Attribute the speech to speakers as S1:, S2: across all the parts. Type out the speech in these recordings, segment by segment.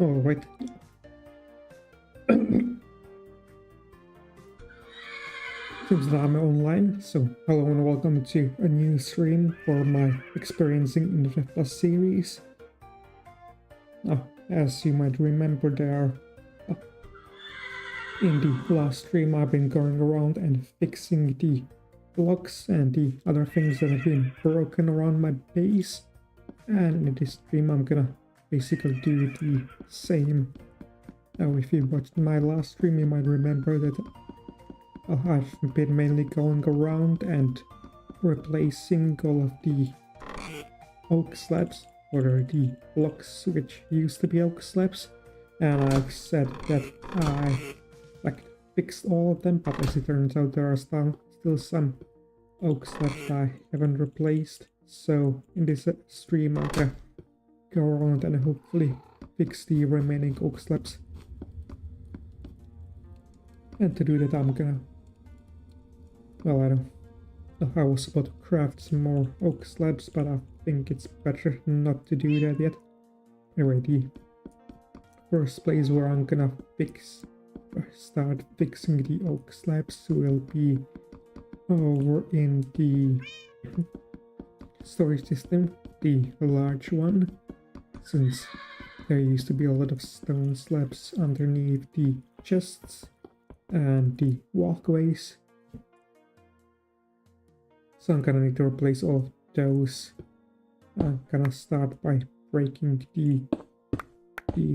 S1: Alright. Seems that I'm online, so hello and welcome to a new stream for my Experiencing Infdev Plus series. As you might remember there, in the last stream I've been going around and fixing the blocks and the other things that have been broken around my base. And in this stream I'm gonna basically do the same. Now if you watched my last stream you might remember that I've been mainly going around and replacing all of the oak slabs, or the blocks which used to be oak slabs, and I've said that I fixed all of them, but as it turns out there are still some oak slabs I haven't replaced. So in this stream I'm gonna go around and hopefully fix the remaining oak slabs. And to do that I'm gonna, well, I was about to craft some more oak slabs, but I think it's better not to do that yet. Anyway, the first place where I'm gonna start fixing the oak slabs will be over in the storage system, the large one, since there used to be a lot of stone slabs underneath the chests and the walkways. So I'm gonna need to replace all of those. I'm gonna start by breaking the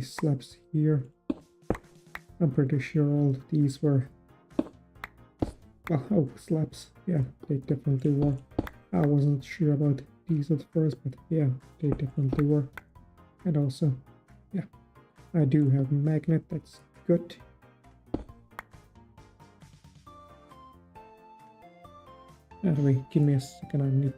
S1: slabs here. I'm pretty sure all of these were oak slabs. Yeah, they definitely were. I wasn't sure about these at first, but yeah, they definitely were. And also, yeah, I do have a magnet, that's good. Anyway, give me a second, I need...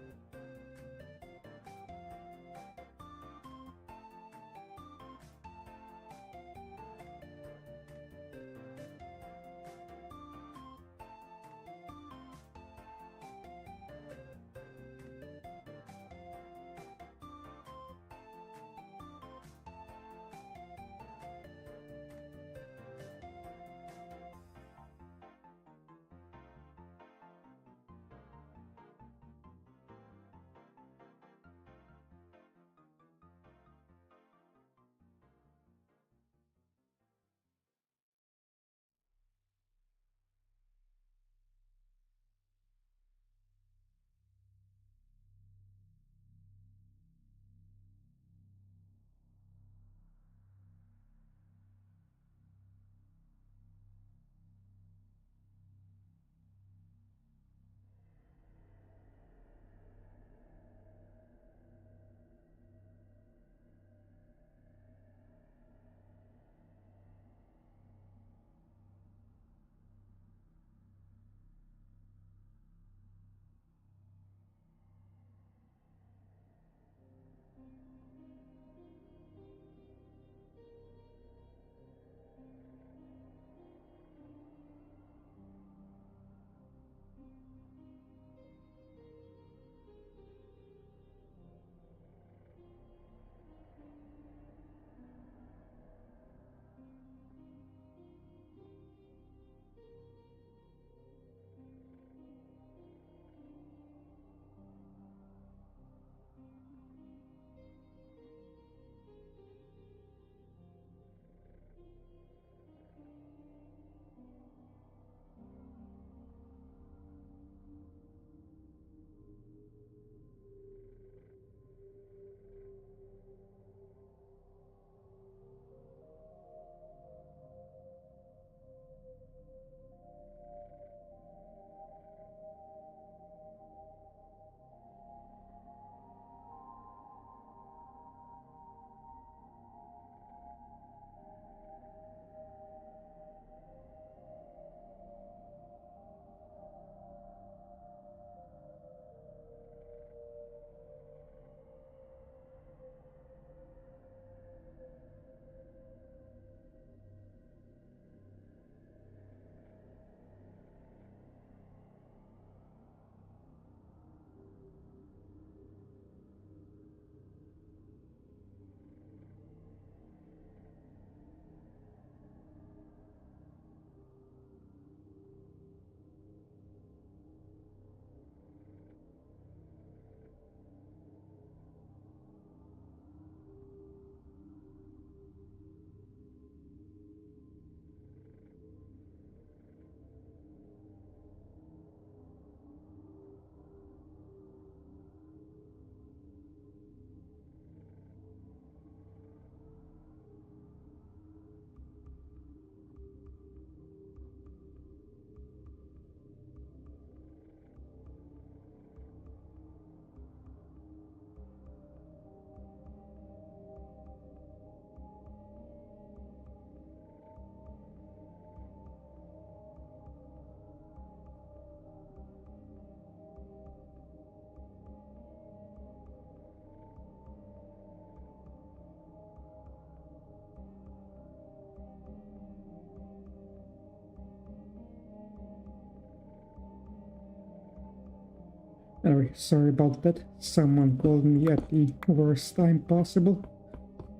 S1: Anyway, sorry about that. Someone called me at the worst time possible.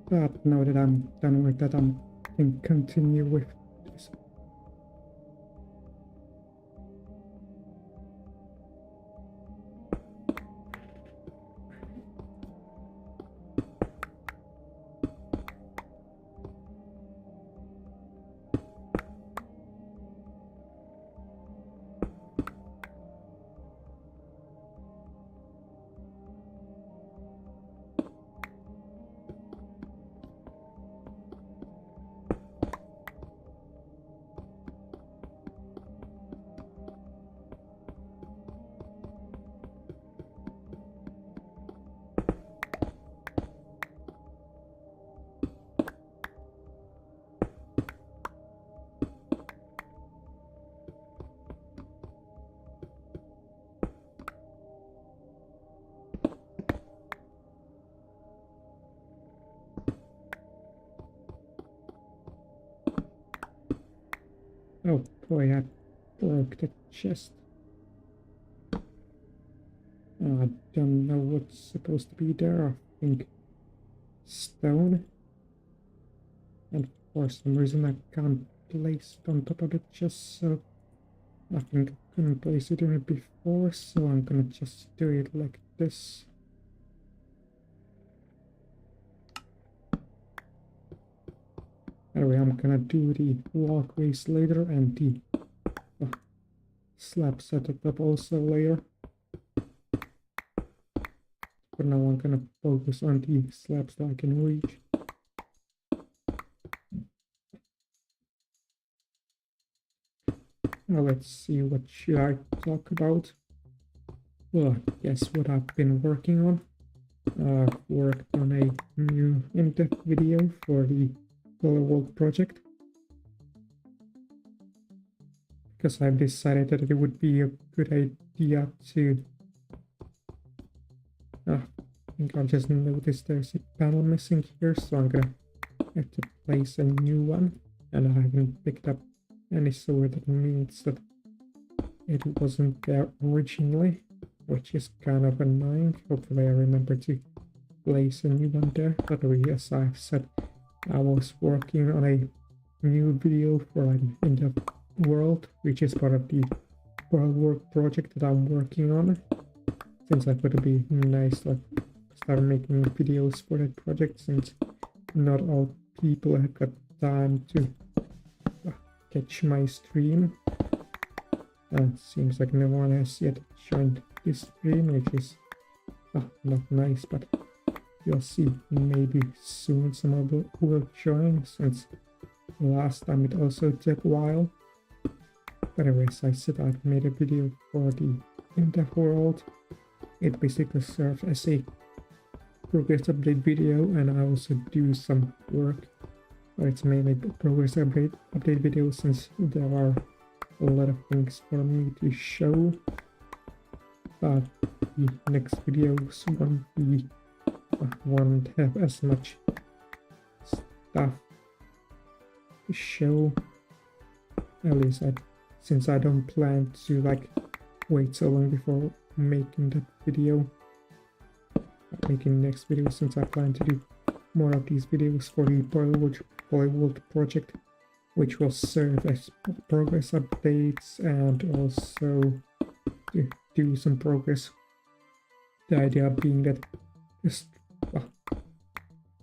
S1: But now that I'm done with that, I can continue with this. Oh boy, I broke the chest. I don't know what's supposed to be there. I think stone. And for some reason I can't place it on top of the chest, so I think I couldn't place it in it before, so I'm gonna just do it like this. Anyway, I'm gonna do the walkways later and the slab setup also later. For now I'm gonna focus on the slabs that I can reach. Now let's see, what should I talk about? Well, guess what I've been working on. I've worked on a new Infdev video for the Color World project. Because I've decided that it would be a good idea to... I think I just noticed there's a panel missing here, so I'm gonna have to place a new one. And I haven't picked up any, so that means that it wasn't there originally, which is kind of annoying. Hopefully I remember to place a new one there. But as I've said, I was working on a new video for an Infdev world, which is part of the world project that I'm working on. Since I thought it'd be nice to start making videos for that project, since not all people have got time to catch my stream. And seems like no one has yet joined this stream, which is not nice, but you'll see maybe soon someone will join, since last time it also took a while. But anyways, I said I've made a video for the Infdev world. It basically serves as a progress update video, and I also do some work, but it's mainly progress update video, since there are a lot of things for me to show. But the next videos won't have as much stuff to show. At least since I don't plan to wait so long before making that video, making next video, since I plan to do more of these videos for the Bollywood project, which will serve as progress updates and also to do some progress. The idea being that just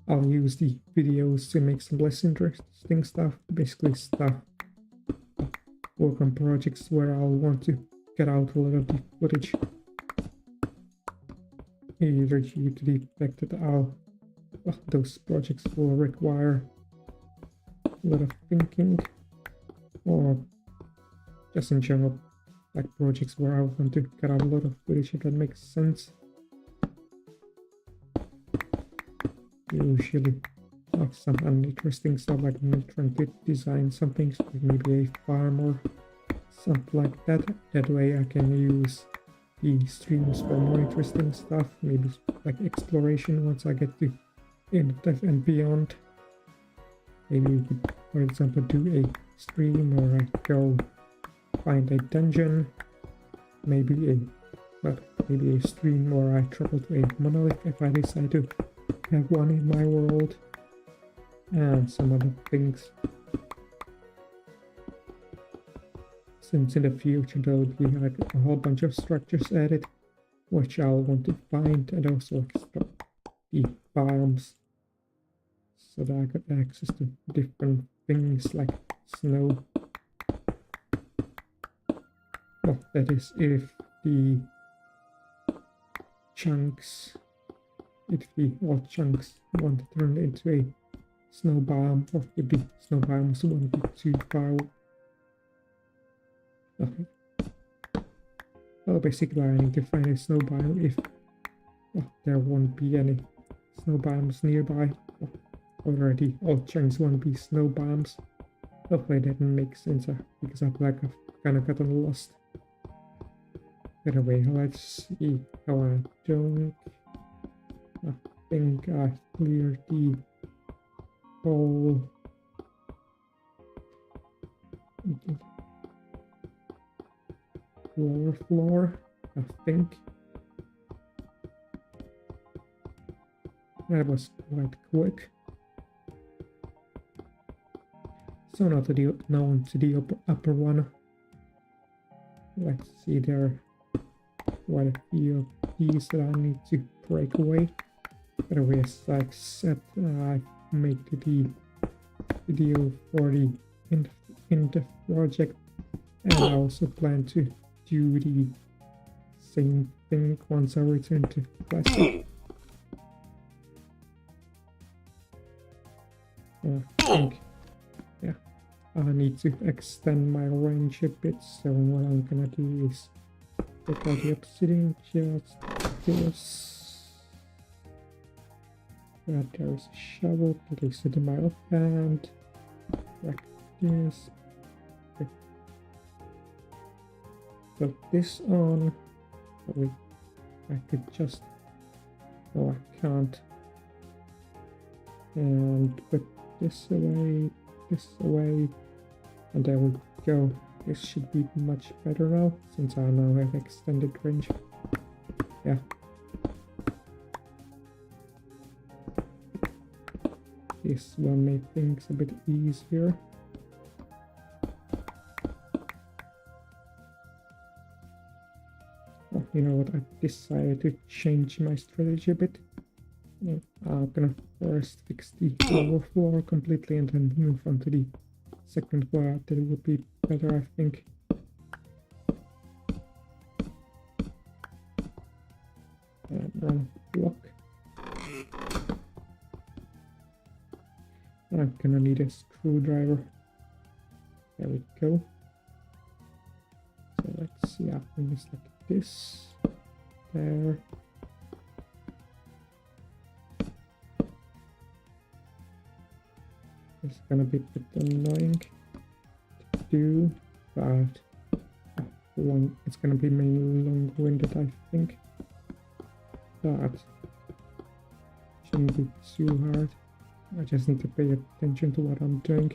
S1: I'll use the videos to make some less interesting stuff, basically work on projects where I'll want to get out a lot of the footage, either due to the fact that those projects will require a lot of thinking, or just in general projects where I want to get out a lot of footage, if that makes sense. Usually some uninteresting stuff, like me trying to design something, so maybe a farm or something like that. That way I can use the streams for more interesting stuff, maybe exploration once I get to Infdev and beyond. Maybe you could, for example, do a stream or go find a dungeon, maybe maybe a stream where I travel to a monolith if I decide to have one in my world, and some other things. Since in the future there will be like a whole bunch of structures added, which I'll want to find, and also extra the biomes, so that I got access to different things like snow. Well, that is if the old chunks want to turn into a snow biome, or if the snow biomes won't be too far. Okay. Well, basically I need to find a snow biome if there won't be any snow biomes nearby. Already old chunks won't be snow biomes. Hopefully that makes sense, because I feel like I've kind of gotten lost. Anyway, let's see how I don't. I think I cleared the whole lower floor, I think. That was quite quick. So now on to the upper one. Let's see, there are quite a few of these that I need to break away. But anyway, as I said, I made the video for the Infdev project, and I also plan to do the same thing once I return to Classic. I think, yeah, I need to extend my range a bit, so what I'm gonna do is take out the obsidian, just this. There's a shovel, place it in my offhand, like this. Okay. Put this on. Oh, wait, I could just. No, I can't. And put this away, and there we go. This should be much better now, since I now have extended range. Yeah. This will make things a bit easier. Oh, you know what? I decided to change my strategy a bit. I'm gonna first fix the lower floor completely and then move on to the second floor. That would be better, I think. And then block. I'm gonna need a screwdriver. There we go. So let's see, I think it's like this. There. It's gonna be a bit annoying to do, but it's gonna be mainly long-winded, I think. But shouldn't be too hard. I just need to pay attention to what I'm doing.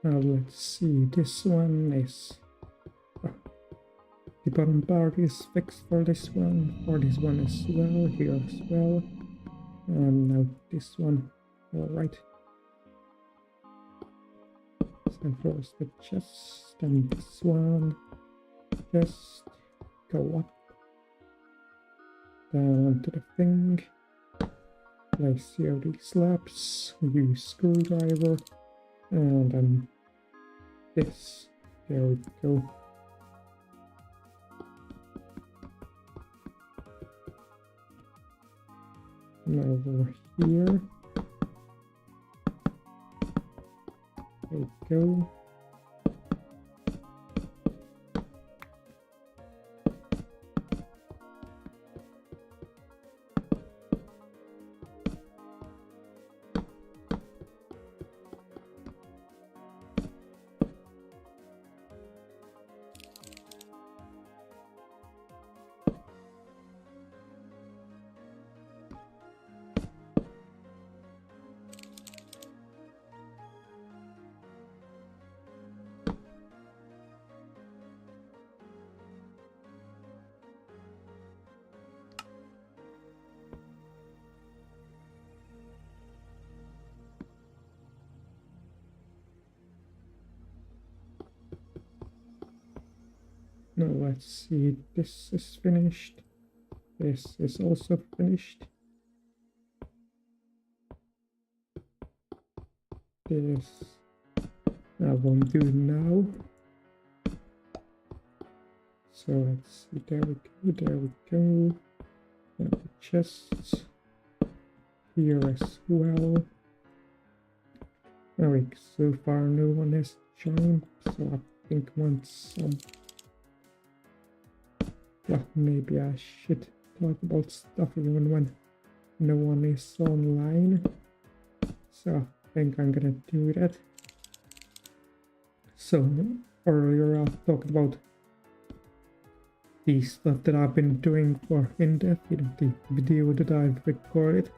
S1: Now let's see, this one is... the bottom part is fixed for this one as well, here as well. And now this one, alright. and first the chest, and this one. Just go up, down to the thing. Place here these slabs, use screwdriver, and then this. There we go. And over here. There we go. Now let's see, this is finished. This is also finished. This I won't do now. So let's see, there we go, there we go. And the chests here as well. Alright, so far no one has joined, so I think once well, maybe I should talk about stuff even when no one is online. So I think I'm gonna do that. So earlier I talked about the stuff that I've been doing for Infdev, the video that I've recorded,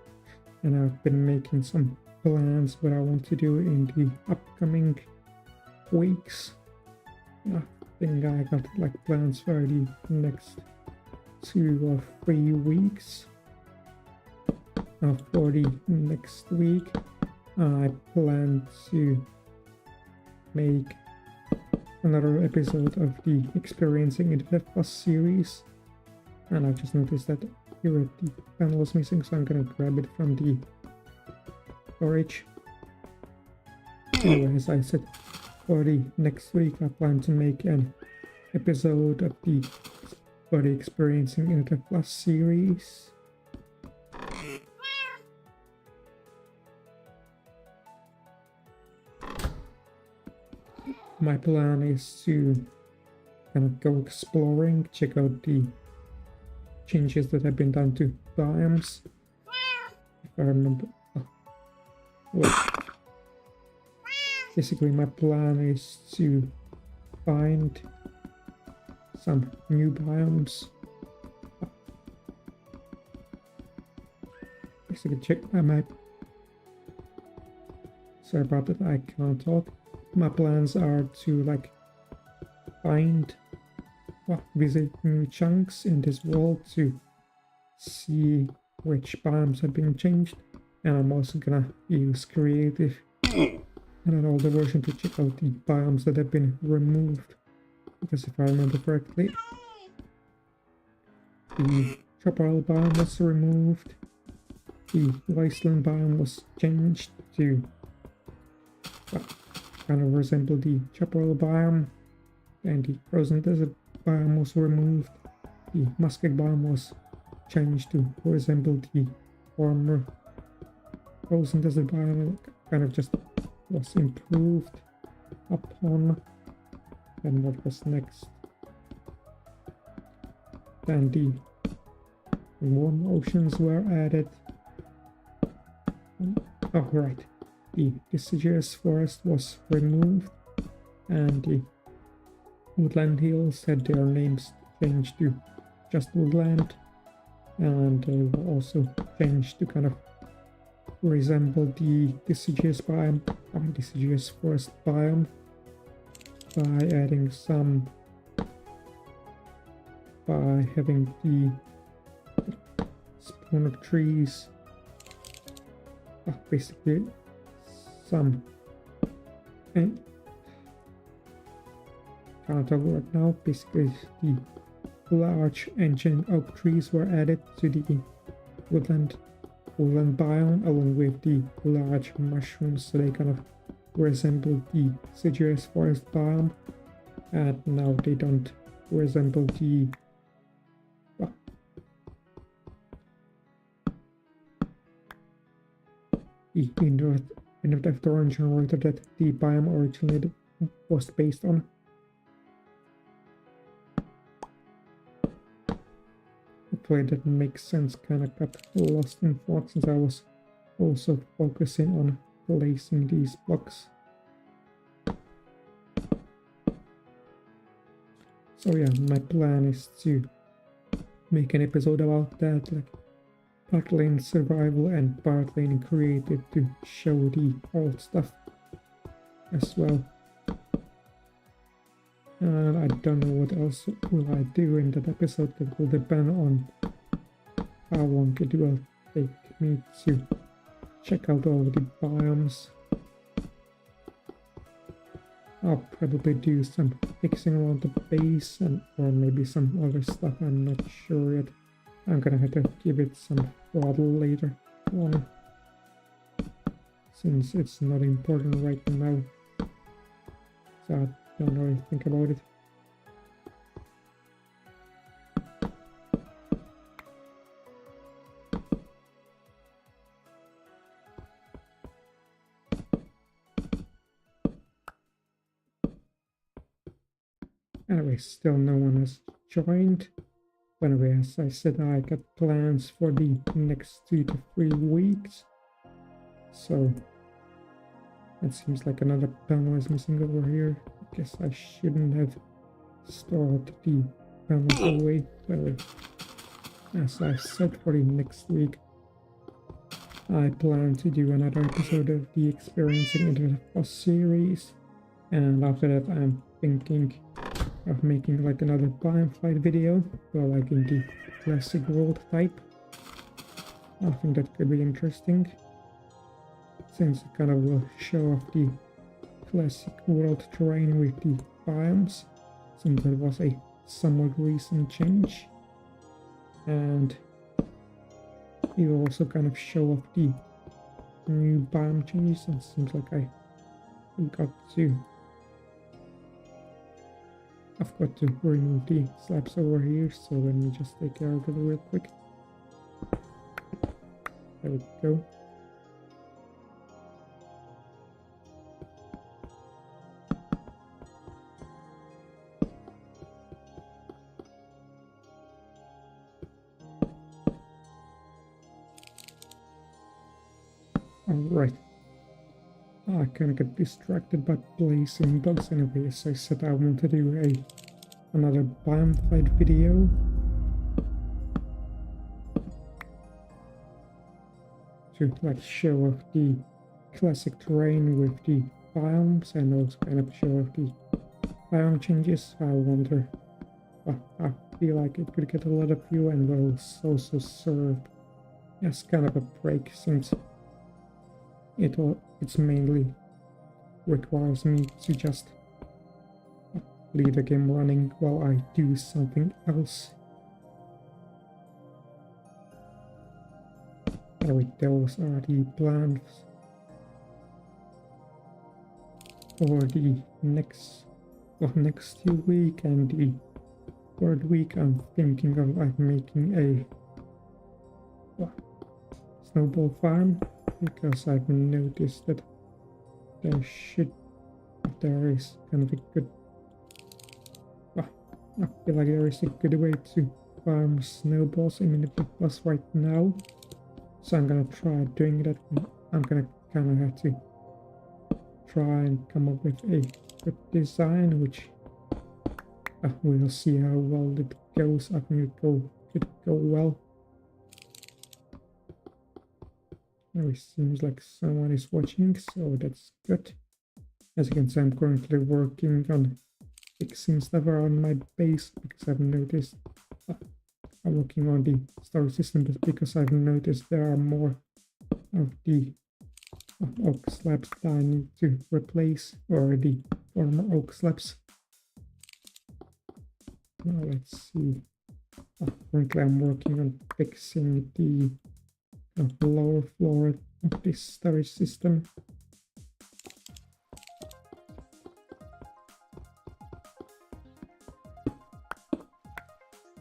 S1: and I've been making some plans what I want to do in the upcoming weeks. I think I got like plans for the next 2 or 3 weeks. For the next week, I plan to make another episode of the Experiencing Infdev Plus series, and I just noticed that here the panel is missing, so I'm gonna grab it from the storage. So as I said, for the next week I plan to make an episode of the for the Experiencing Infdev Plus series. My plan is to kind of go exploring, check out the changes that have been done to biomes. If I remember. Oh. Wait. Basically, my plan is to find some new biomes. Basically, check my map. Sorry about that, I can't talk. My plans are to like find, well, visit new chunks in this world to see which biomes have been changed, and I'm also gonna use creative and an older version to check out the biomes that have been removed, because if I remember correctly, the Chaparral biome was removed, the Wasteland biome was changed to kind of resemble the Chaparral biome, and the Frozen Desert biome was removed. The Muskeg biome was changed to resemble the former Frozen Desert biome, kind of just was improved upon. And what was next? Then the warm oceans were added. Oh, right. The deciduous forest was removed, and the woodland hills had their names changed to just woodland, and they were also changed to kind of resemble the deciduous biome, deciduous forest biome, by adding some, by having the spawner trees, basically some gonna talk about now. Basically, the large ancient oak trees were added to the woodland biome along with the large mushrooms, so they kind of resemble the deciduous forest biome, and now they don't resemble the Infdev torrent generator that the biome originally was based on. Hopefully that makes sense. Kinda got lost in thought since I was also focusing on placing these blocks. So yeah, my plan is to make an episode about that, like partly in survival and partly in creative, to show the old stuff as well. And I don't know what else will I do in that episode. That will depend on how long it will take me to check out all the biomes. I'll probably do some fixing around the base or maybe some other stuff, I'm not sure yet. I'm gonna have to give it some thought later on, since it's not important right now, so I don't really think about it. Anyway, still no one has joined. Anyway, as I said, I got plans for the next 2 to 3 weeks. So it seems like another panel is missing over here. I guess I shouldn't have stored the panels away. Well, as I said, for the next week, I plan to do another episode of the Experiencing Infdev series. And after that, I'm thinking of making like another biome flight video, well, like in the classic world type. I think that could be interesting, since it kind of will show off the classic world terrain with the biomes, since that was a somewhat recent change. And it will also kind of show off the new biome changes, and it seems like I've got to remove the slabs over here, so let me just take care of it real quick. There we go. Alright. I kinda get distracted by placing blocks anyway, so I said I want to do another biome fight video. To like show off the classic terrain with the biomes, and also kind of show off the biome changes. I wonder, I feel like it could get a lot of view and will also serve as kind of a break, since it's mainly requires me to just leave the game running while I do something else. Anyway, those are the plans for the next 2 week, and the 3rd week I'm thinking of like making a snowball farm, because I've noticed that there is kind of a good, I feel like there is a good way to farm snowballs in Infdev Plus right now, so I'm gonna try doing that. I'm gonna kind of have to try and come up with a good design, which we'll see how well it goes. I think it could go well. It seems like someone is watching, so that's good. As you can see, I'm currently working on fixing stuff around my base, because I've noticed I'm working on the storage system, just because I've noticed there are more of the oak slabs that I need to replace, or the former oak slabs. Now let's see. Currently I'm working on fixing the lower floor of this storage system.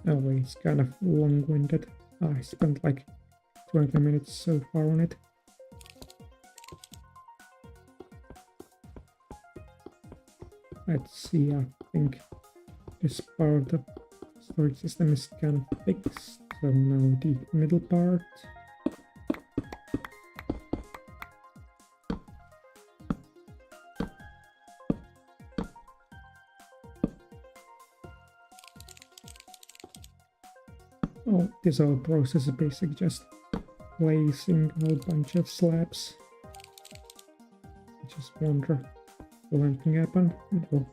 S1: Oh wait, it's kind of long-winded. I spent like 20 minutes so far on it. Let's see, I think this part of the storage system is kind of fixed. So now the middle part. Oh, this whole process is basically just placing a whole bunch of slabs. I just wonder, will anything happen? No.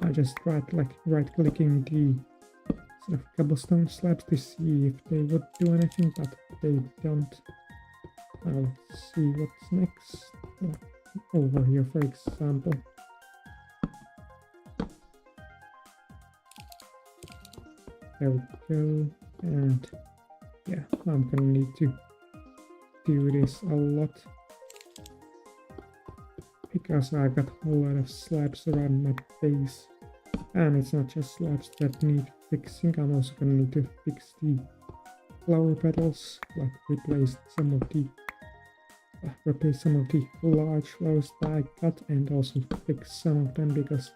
S1: I just tried like right-clicking the sort of cobblestone slabs to see if they would do anything, but they don't. Let's see what's next. Over here, for example. There we go. And yeah, I'm gonna need to do this a lot because I got a lot of slabs around my base, and it's not just slabs that need fixing. I'm also gonna need to fix the flower petals, like replace some of the large flowers that I got, and also fix some of them because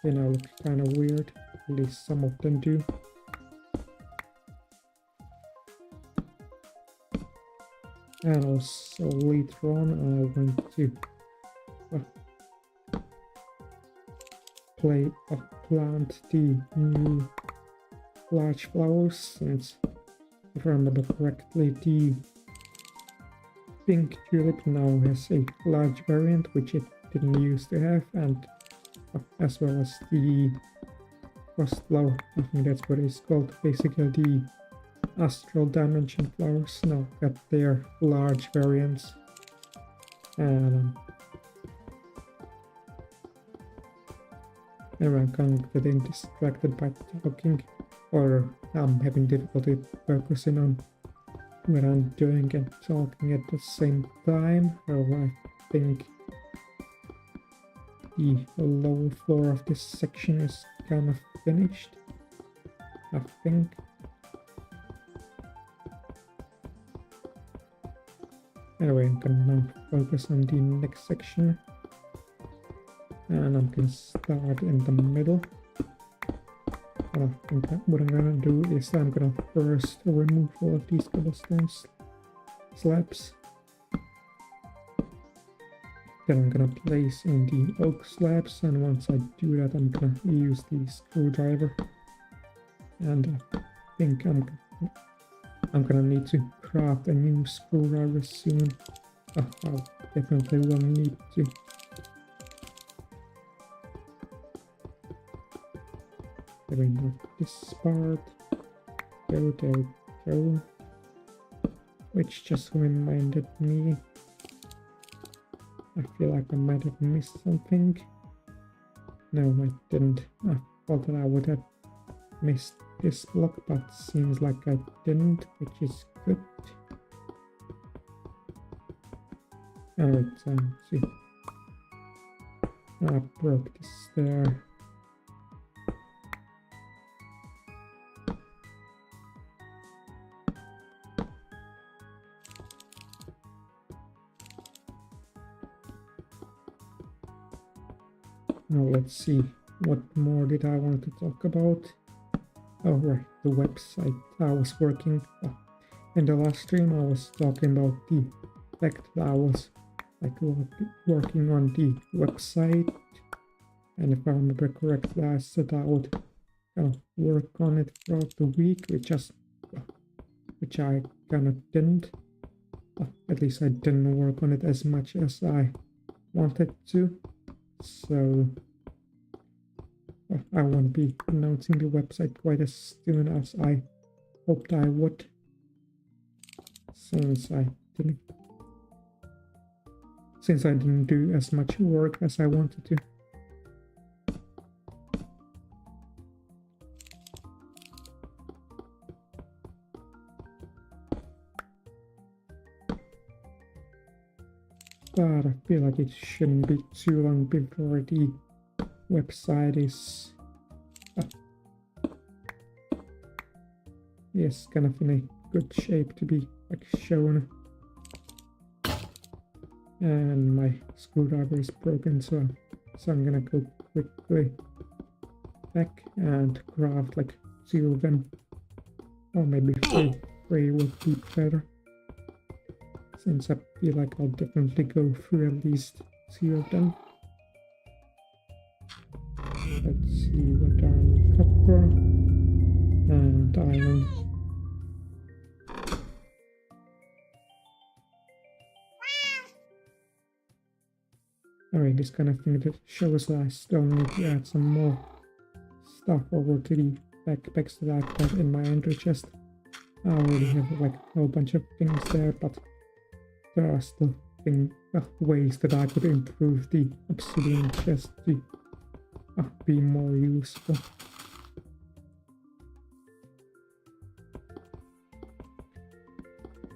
S1: they now look kind of weird. At least some of them do. And also later on I'm going to plant the new large flowers, since if I remember correctly the pink tulip now has a large variant which it didn't used to have, and as well as the frost flower, I think that's what it's called, basically the astral dimension flowers now got their large variants. And anyway, I'm kind of getting distracted by talking, or I'm having difficulty focusing on what I'm doing and talking at the same time. So I think the lower floor of this section is kind of finished, I think. Anyway, I'm gonna now focus on the next section, and I'm gonna start in the middle. And I think that what I'm gonna do is I'm gonna first remove all of these cobblestone slabs. Then I'm gonna place in the oak slabs, and once I do that I'm gonna use the screwdriver, and I think I'm gonna need to craft a new screwdriver soon. I definitely will need to. There we go. This part. There we go. Which just reminded me. I feel like I might have missed something. No, I didn't. I thought that I would have missed this block, but seems like I didn't, which is good. Alright, so see. I broke this there. Now let's see, what more did I want to talk about? Oh right, the website I was working in the last stream. I was talking about the fact that I was like working on the website, and if I remember correctly I said I would work on it throughout the week, which I kind of didn't. At least I didn't work on it as much as I wanted to, so I won't be announcing the website quite as soon as I hoped I would, since I didn't do as much work as I wanted to. I feel like it shouldn't be too long before the website is yes, kind of in a good shape to be like shown. And my screwdriver is broken, so I'm gonna go quickly back and craft like 2 of them, or maybe 3. 3 would be better, since I feel like I'll definitely go through at least 2 of them. Let's see what are copper and iron. Alright, this kind of thing that shows that I still need to add some more stuff over to the backpacks that I've got in my entry chest. I already have like a whole bunch of things there, but there are still ways that I could improve the obsidian chest to be more useful.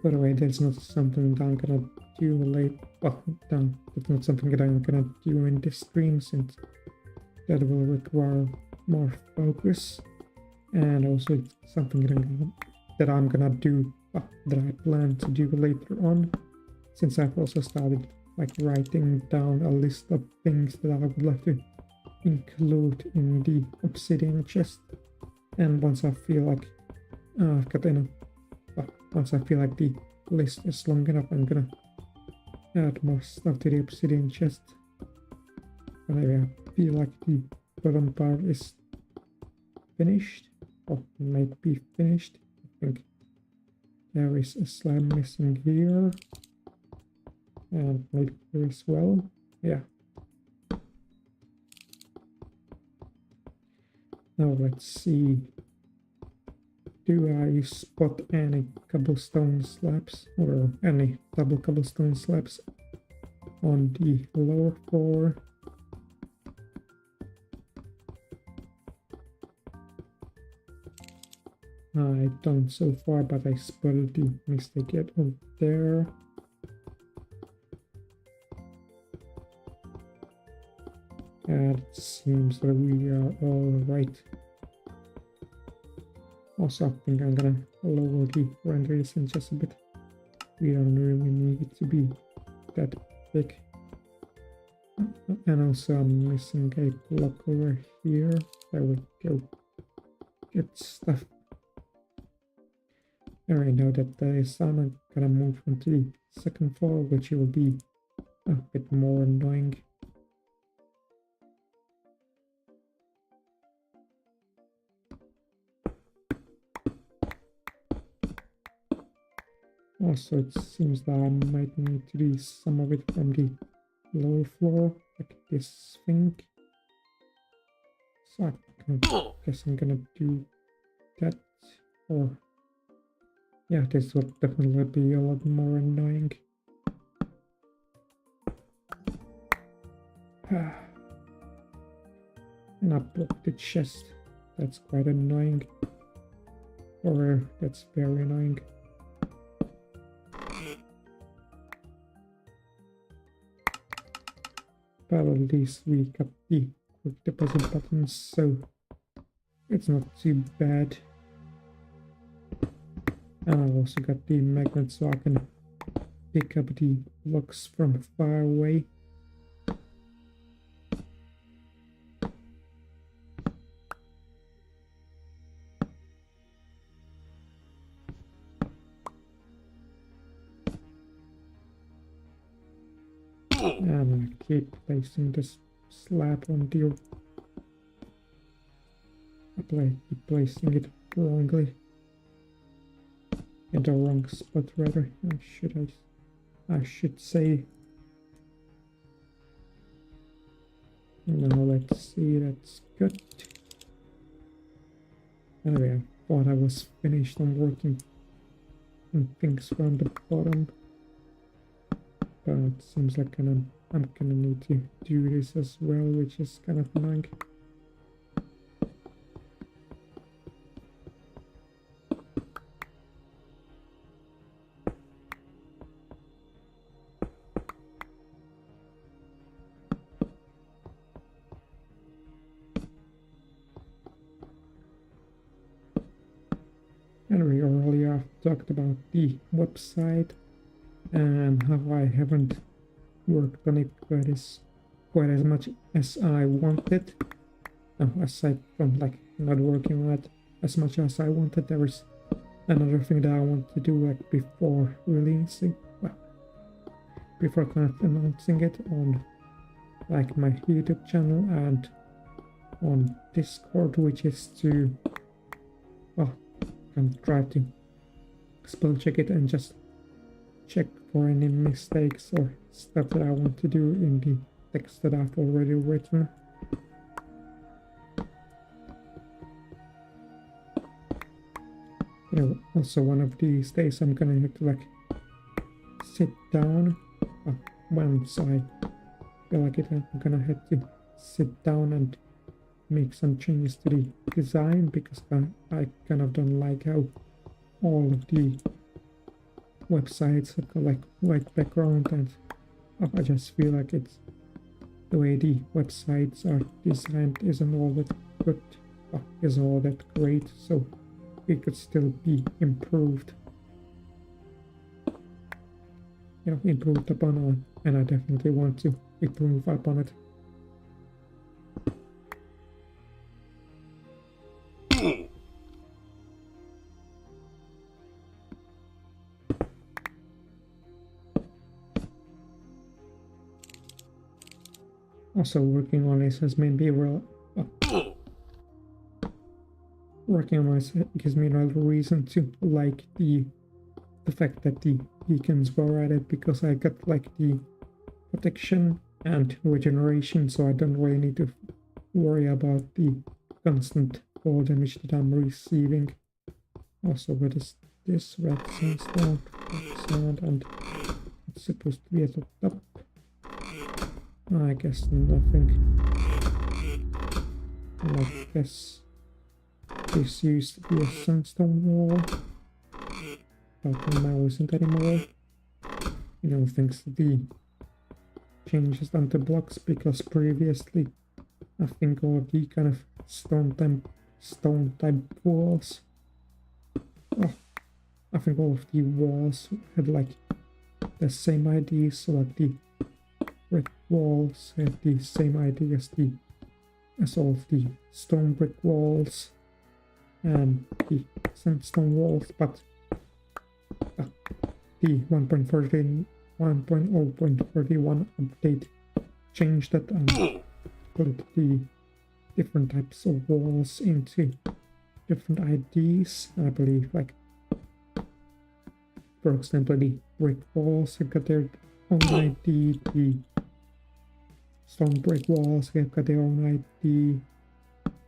S1: By the way, that's not something that I'm gonna do late. Well, no, that's not something that I'm gonna do in this stream, since that will require more focus, and also it's something that I'm gonna do, that I plan to do later on, since I've also started like writing down a list of things that I would like to include in the obsidian chest. And once I feel like I've got enough, once I feel like the list is long enough, I'm gonna add more stuff to the obsidian chest. And I feel like the bottom part is finished, or might be finished. I think there is a slab missing here, and maybe here as well. Yeah. Now let's see. Do I spot any cobblestone slabs or any double cobblestone slabs on the lower floor? I don't so far, but I spotted the mistake yet over there. And it seems that we are all right. Also, I think I'm gonna lower the render distance just a bit. We don't really need it to be that big. And also, I'm missing a block over here. There we go. Good stuff. Alright, now that that is done, I'm gonna move on to the second floor, which will be a bit more annoying. Also, it seems that I might need to do some of it from the lower floor, like this thing. So I guess I'm gonna do that, or yeah, this will definitely be a lot more annoying. And I broke the chest. That's quite annoying. Or that's very annoying. But at least we got the quick deposit buttons, so it's not too bad. And I also got the magnet, so I can pick up the blocks from far away. And I keep placing this slab on the... I keep placing it wrongly. In the wrong spot, rather. I should say. Now let's see, that's good. Anyway, I thought I was finished on working on things from the bottom. But it seems like I'm gonna need to do this as well, which is kind of annoying. And we earlier talked about the website and how I haven't worked on it quite as much as I wanted. Aside from like not working on it as much as I wanted, there is another thing that I want to do like before releasing, well, before kind of announcing it on like my YouTube channel and on Discord, which is to, well, kind of try to spell check it and just check for any mistakes or stuff that I want to do in the text that I've already written. You know, also one of these days I'm gonna have to like sit down. Once I feel like it, I'm gonna have to sit down and make some changes to the design, because I kind of don't like how all of the websites have got like white background, and I just feel like it's the way the websites are designed isn't all that good, isn't all that great, so it could still be improved. You know, improved upon, and I definitely want to improve upon it. Also, working on this has made me working on this gives me another reason to like the fact that the beacons were added, because I got like the protection and regeneration, so I don't really need to worry about the constant fall damage that I'm receiving. Also, what is this? Red sandstone, sand, and it's supposed to be at the top. I guess nothing. I guess this used to be a sandstone wall, but now isn't anymore. You know, thanks to the changes done to blocks, because previously I think all of the kind of stone type walls, I think all of the walls had like the same ideas, so like the brick walls had the same idea as all of the stone brick walls and the sandstone walls, but the 1.0.31 update changed that and put the different types of walls into different IDs. I believe, like, for example, the brick walls have got their own ID, the stone brick walls have got their own ID,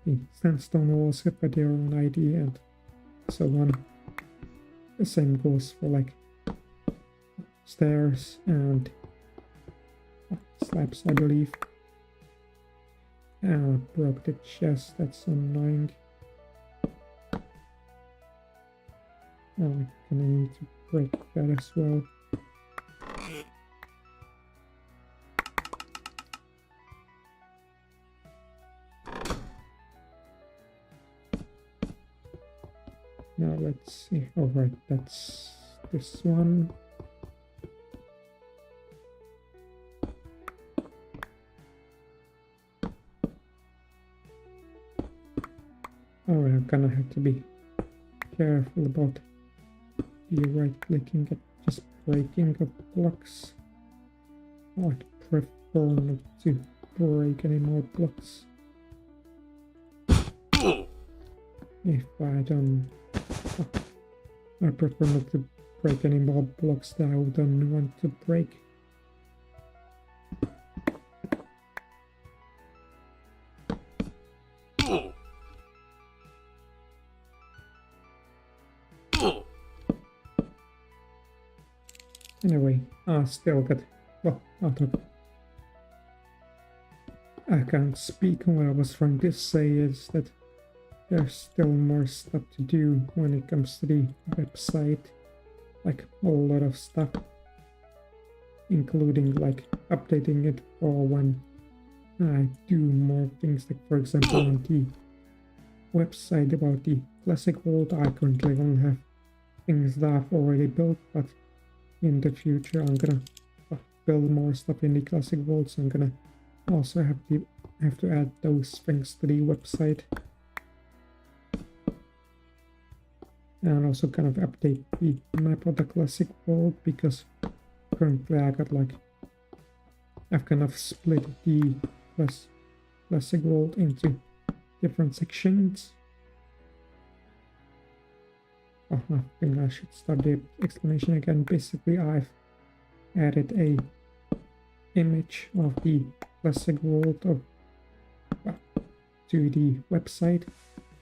S1: the sandstone walls have got their own ID, and so on. The same goes for like stairs and slabs, I believe. Broke the chest, that's annoying. I'm gonna need to break that as well. Now let's see. Alright, that's this one. Alright, I'm gonna have to be careful about the right clicking at just breaking of blocks. I'd prefer not to break any more blocks. If I don't, I prefer not to break any more blocks that I don't want to break. Anyway, I still got, well, I can't speak. What I was trying to say is that there's still more stuff to do when it comes to the website, like a lot of stuff, including like updating it for when I do more things, like for example on the website about the classic world. I currently don't have things that I've already built, but in the future I'm gonna build more stuff in the classic world, so I'm gonna also have to add those things to the website. And also kind of update the map of the classic world, because currently I've kind of split the classic world into different sections. Oh, I think I should start the explanation again. Basically, I've added a image of the classic world to the website,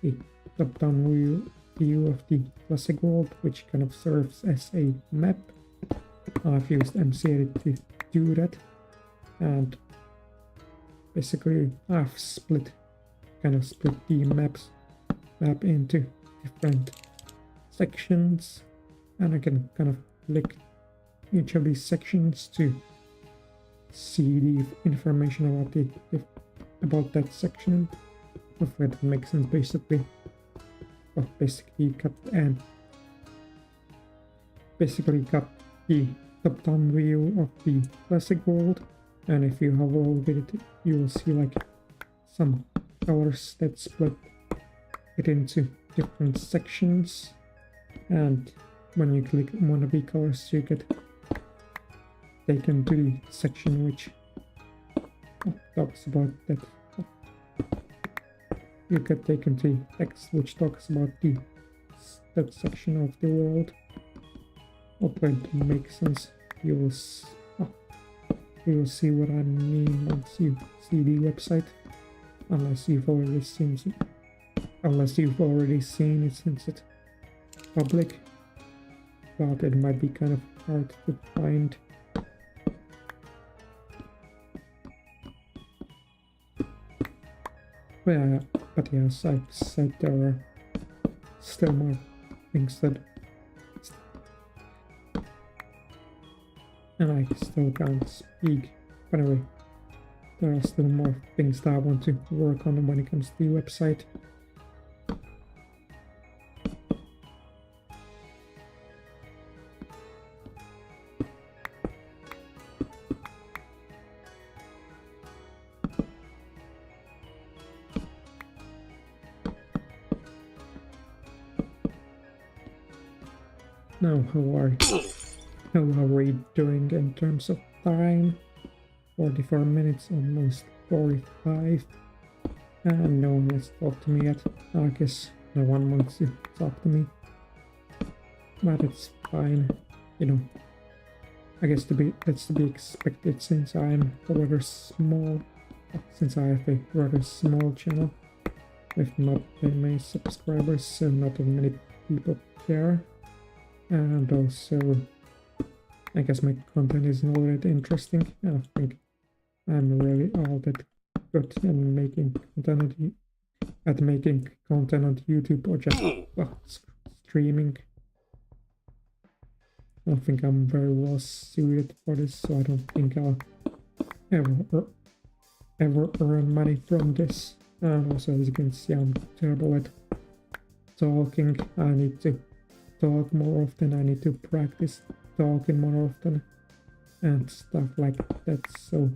S1: a top-down view of the classic world, which kind of serves as a map. I've used MC-Edit to do that, and basically I've split the map into different sections, and I can kind of click each of these sections to see the information about that section. Hopefully that makes sense. Basically cut the top-down view of the classic world, and if you hover over it, you will see like some colors that split it into different sections, and when you click one of the colors, you get taken to the section which talks about that. You get taken to text which talks about that section of the world. Hopefully it makes sense. You will see what I mean once you see the website, unless you've already seen it since it's public, but it might be kind of hard to find. But yes, I've said there are still more things that, and I still can't speak. But anyway, there are still more things that I want to work on when it comes to the website. Now, how are we doing in terms of time? 44 minutes, almost 45. And no one has talked to me yet. I guess no one wants to talk to me. But it's fine, you know. I guess that's to be expected, since I'm rather small. Since I have a rather small channel with not that many subscribers, so not that many people care. And also, I guess my content is not that interesting. I don't think I'm really all that good at making content on YouTube, or just streaming. I don't think I'm very well suited for this, so I don't think I'll ever earn money from this. And also, as you can see, I'm terrible at talking. I need to talk more often. I need to practice talking more often and stuff like that, so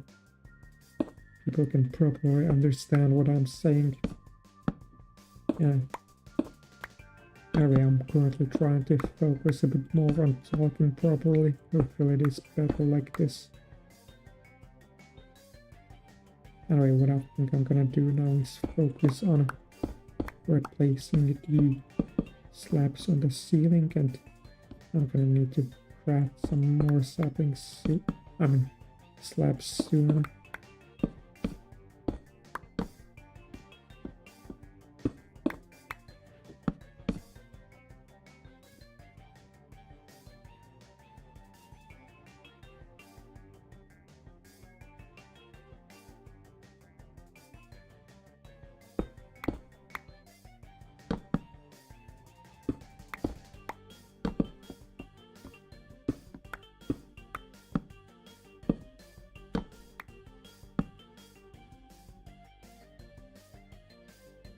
S1: people can properly understand what I'm saying. Yeah. Anyway, I'm currently trying to focus a bit more on talking properly. Hopefully it is better like this. Anyway, what I think I'm gonna do now is focus on replacing the slabs on the ceiling, and I'm gonna need to craft some more slabs soon.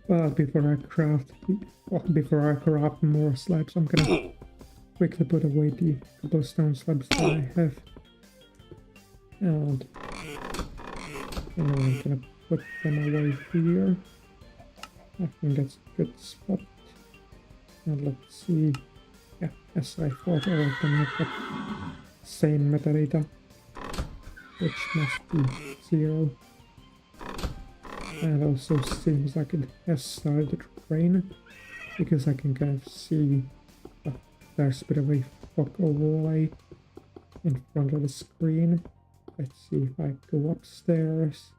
S1: But before I craft more slabs, I'm gonna quickly put away the cobblestone slabs that I have. And I'm gonna put them away here. I think that's a good spot. And let's see. Yeah, as I thought, all of them have got same metadata, which must be 0. And also seems like it has started to rain, because I can kind of see there's a bit of a fog overlay in front of the screen. Let's see if I go upstairs.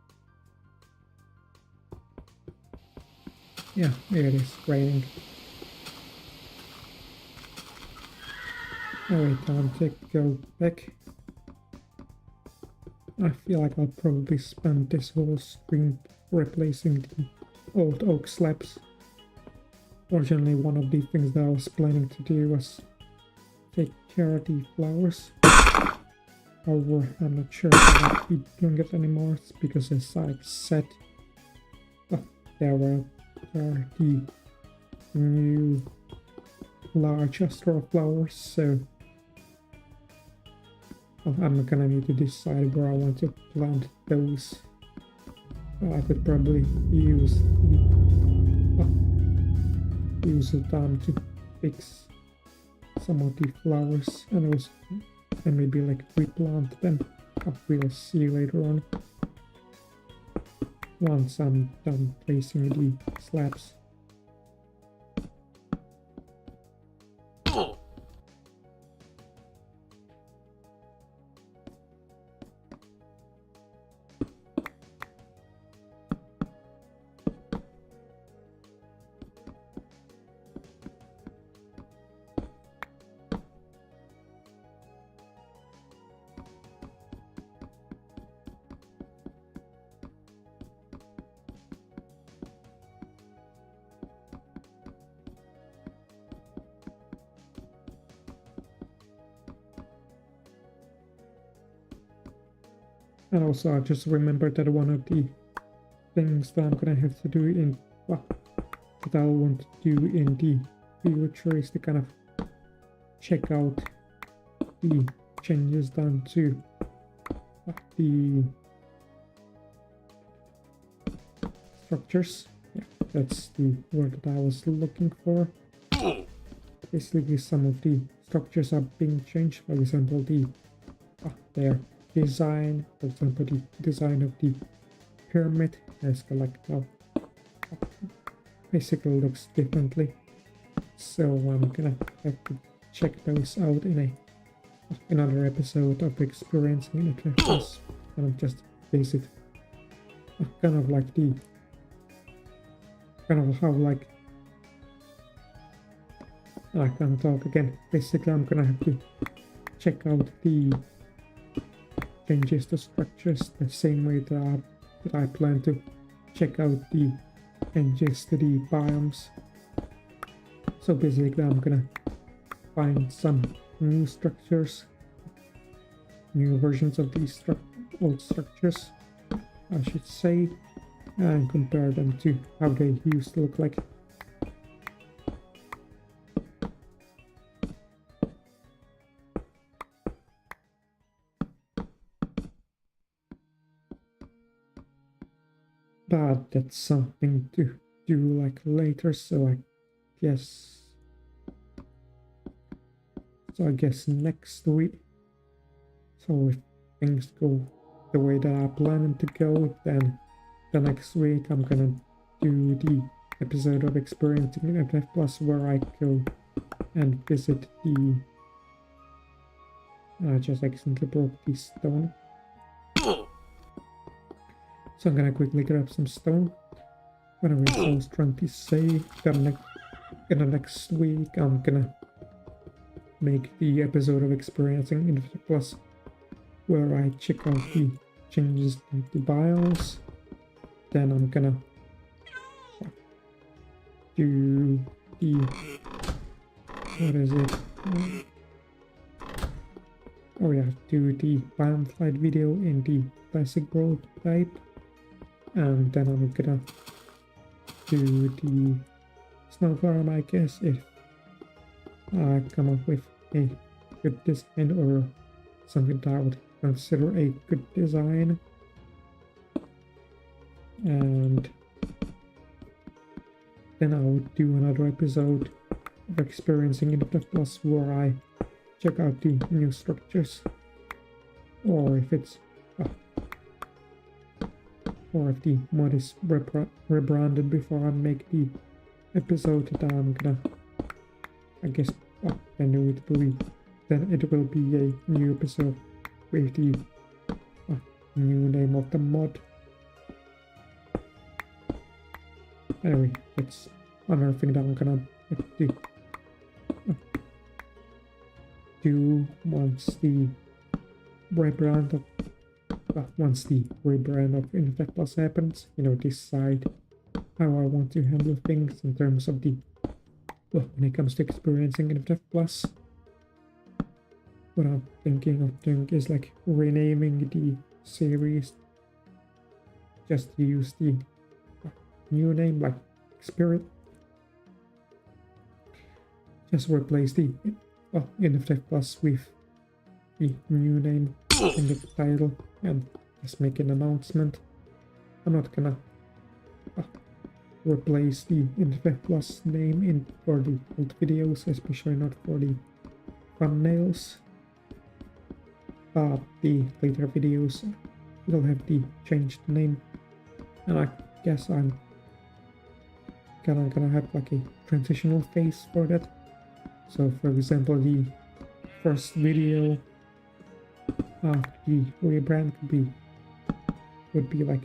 S1: Yeah, it is raining. Alright, time to go back. I feel like I'll probably spend this whole stream replacing the old oak slabs. Originally, one of the things that I was planning to do was take care of the flowers. However, I'm not sure if I'll be doing it anymore. It's because, as I said, there are the new large astral flowers, so I'm gonna need to decide where I want to plant those. I could probably use the time to fix some of the flowers and maybe like replant them. We'll see later on once I'm done placing the slabs. And also, I just remembered that one of the things that I'm gonna have to do that I want to do in the future is to kind of check out the changes done to the structures. Yeah, that's the word that I was looking for. Basically, some of the structures are being changed. For example, their design, for example, the design of the pyramid has basically looks differently. So I'm gonna have to check those out in another episode of experiencing Infdev Plus, kind of just visit kind of how like I can't talk again. Basically, I'm gonna have to check out the changes to structures the same way that I plan to check out the changes to the biomes. So basically, I'm gonna find some new structures, new versions of these old structures, I should say, and compare them to how they used to look like. But that's something to do like later, so I guess next week. So if things go the way that I plan them to go, then the next week I'm gonna do the episode of experiencing Infdev Plus where I go and visit the I just accidentally broke the stone. So I'm gonna quickly grab some stone. Whatever I was trying to say, in the next week I'm gonna make the episode of experiencing Infdev Plus where I check out the changes in the BIOS. Then I'm gonna do the do the biome flight video in the classic prototype. And then I'm gonna to the snow farm, I guess, if I come up with a good design or something that I would consider a good design. And then I would do another episode of experiencing Infdev Plus where I check out the new structures, or if it's or if the mod is rebranded before I make the episode that I'm gonna, I guess, then it will be a new episode with the new name of the mod. Anyway, it's another thing that I'm gonna do once the rebrand of Infdev Plus happens. Decide how I want to handle things in terms of when it comes to experiencing Infdev Plus. What I'm thinking of doing is like renaming the series just to use the new name, like Spirit. Just replace the Infdev Plus with the new name in the title and just make an announcement. I'm not gonna replace the Infdev Plus name for the old videos, especially not for the thumbnails. The later videos will have the changed name, and I guess I'm gonna have like a transitional phase for that. So for example, the first video of the rebrand would be like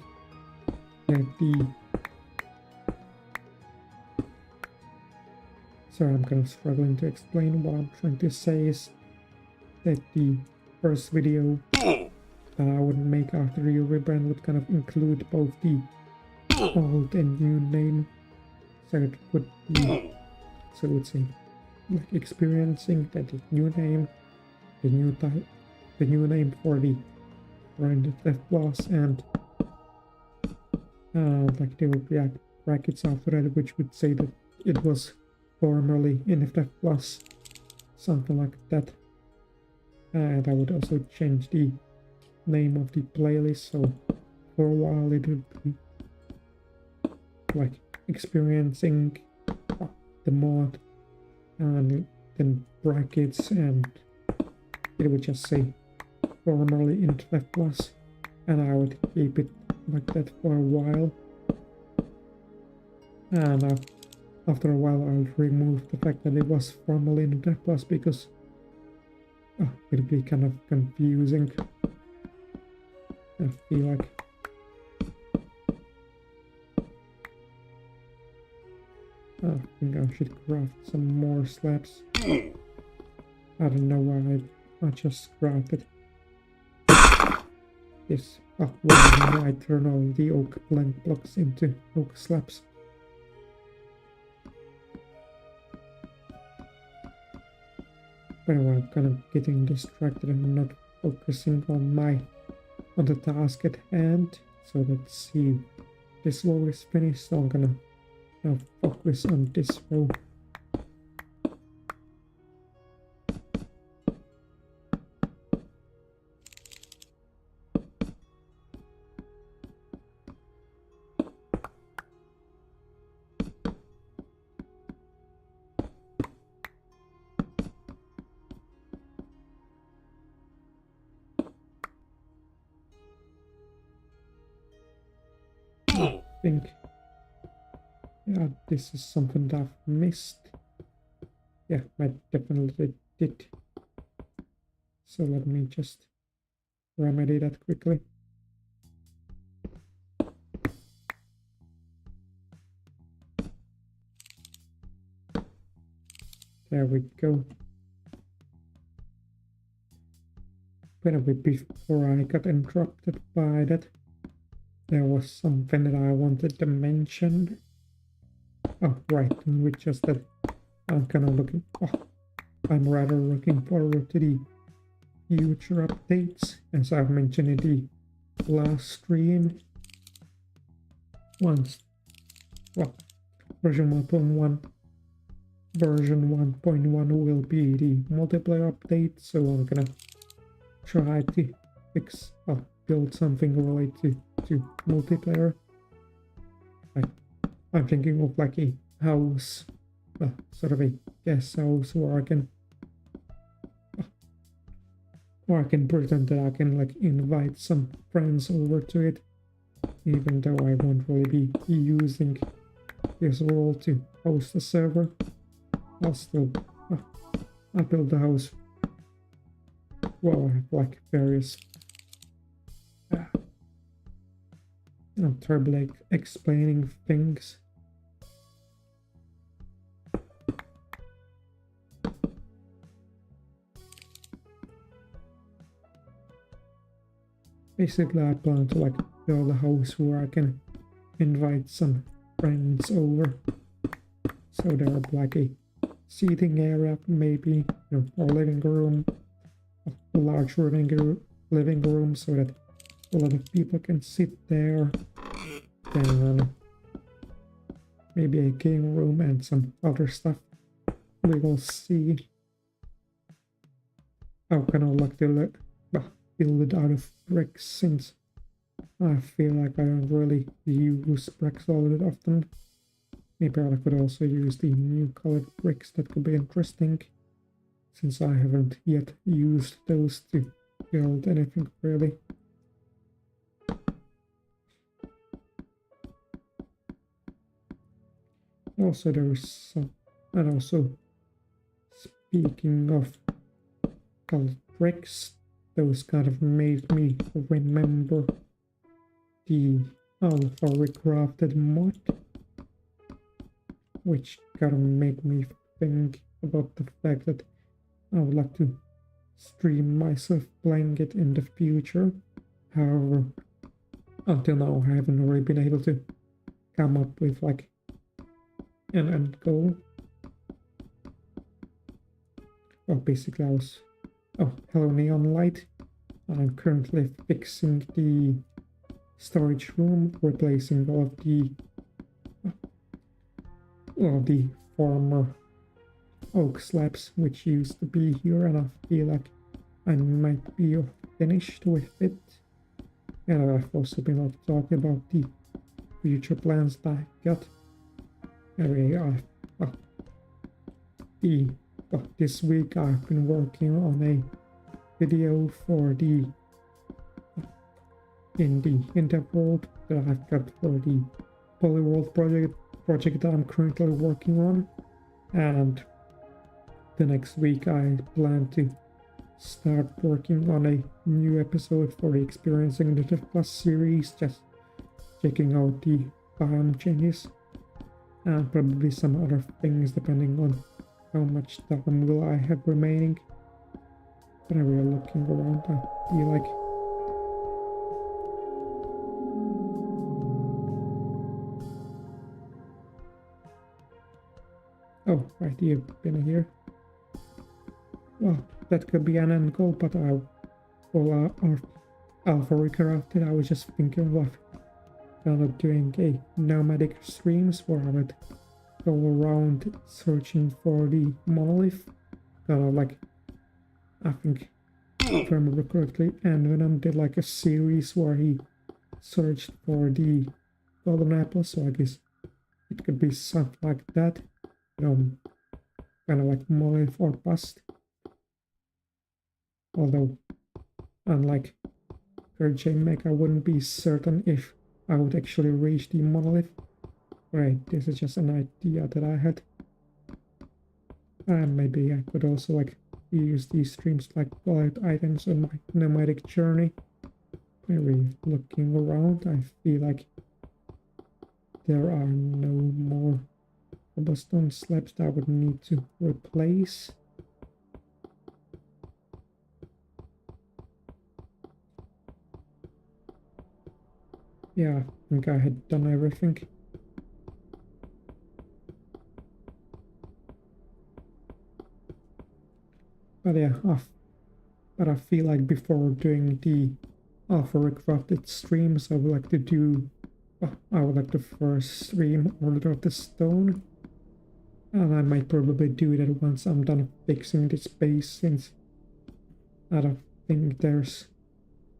S1: sorry, I'm kind of struggling to explain. What I'm trying to say is that the first video that I would make after the rebrand would kind of include both the old and new name. So it would be, so it would say like experiencing that the new name, the new name for the Infdev Plus, and like there would be brackets after that which would say that it was formerly Infdev Plus, something like that. And I would also change the name of the playlist, so for a while it would be like experiencing the mod, and then brackets, and it would just say formerly Infdev Plus, and I would keep it like that for a while. And after a while I'll remove the fact that it was formerly Infdev Plus, because it'd be kind of confusing. I feel like I think I should craft some more slabs. I don't know why I just crafted this. Why I turn all the oak plank blocks into oak slabs. But anyway, I'm kind of getting distracted and not focusing on the task at hand. So let's see. This row is finished, so I'm gonna now focus on this row. I think, yeah, this is something that I've missed. Yeah, I definitely did. So let me just remedy that quickly. There we go. But before I got interrupted by that, there was something that I wanted to mention. Oh, right, which is that I'm kind of I'm rather looking forward to the future updates, as I've mentioned in the last stream. version 1.1. Version 1.1 will be the multiplayer update, so I'm gonna try to build something related to multiplayer. I'm thinking of like a house, sort of a guest house where I can pretend that I can like invite some friends over to it, even though I won't really be using this world to host a server. I'll still I build the house. Well, I have like various I'm terrible explaining things. Basically, I plan to like build a house where I can invite some friends over. So there'll be like a seating area, maybe, or living room, a large living room, so that a lot of people can sit there. Then maybe a game room and some other stuff. We will see. How can I like to build it out of bricks, since I feel like I don't really use bricks all that often. Maybe I could also use the new colored bricks. That could be interesting, since I haven't yet used those to build anything really. Also there's some, and also speaking of colored bricks, those kind of made me remember the alpha recrafted mod, which kind of made me think about the fact that I would like to stream myself playing it in the future. However, until now I haven't really been able to come up with like an end goal. Well, basically I was... Oh, hello Neon Light. I'm currently fixing the storage room, replacing all of the former oak slabs which used to be here, and I feel like I might be finished with it. And I've also been like talking about the future plans that I got. Anyway, this week I've been working on a video for the in the Infdev world that I've got for the Polyworld project that I'm currently working on, and the next week I plan to start working on a new episode for the Experiencing the Plus series, just checking out the biome changes and probably some other things depending on how much time will I have remaining. But I'm really looking around, I feel like oh, right, you've been here. Well, that could be an end goal, but our alpha recrafted, I was just thinking of doing a nomadic streams where I would go around searching for the monolith. Like, I think, if I remember correctly, and Venom did like a series where he searched for the golden apple, so I guess it could be something like that. Kind of like monolith or bust. Although, unlike Mech, I wouldn't be certain if I would actually reach the monolith. Right, this is just an idea that I had. And maybe I could also like use these streams like bullet items on my nomadic journey. Maybe looking around, I feel like there are no more cobblestone slabs that I would need to replace. Yeah, I think I had done everything. But yeah, I feel like before doing the alpha recrafted streams, I would like to do I would like to first stream Order of the Stone. And I might probably do that once I'm done fixing this base, since I don't think there's...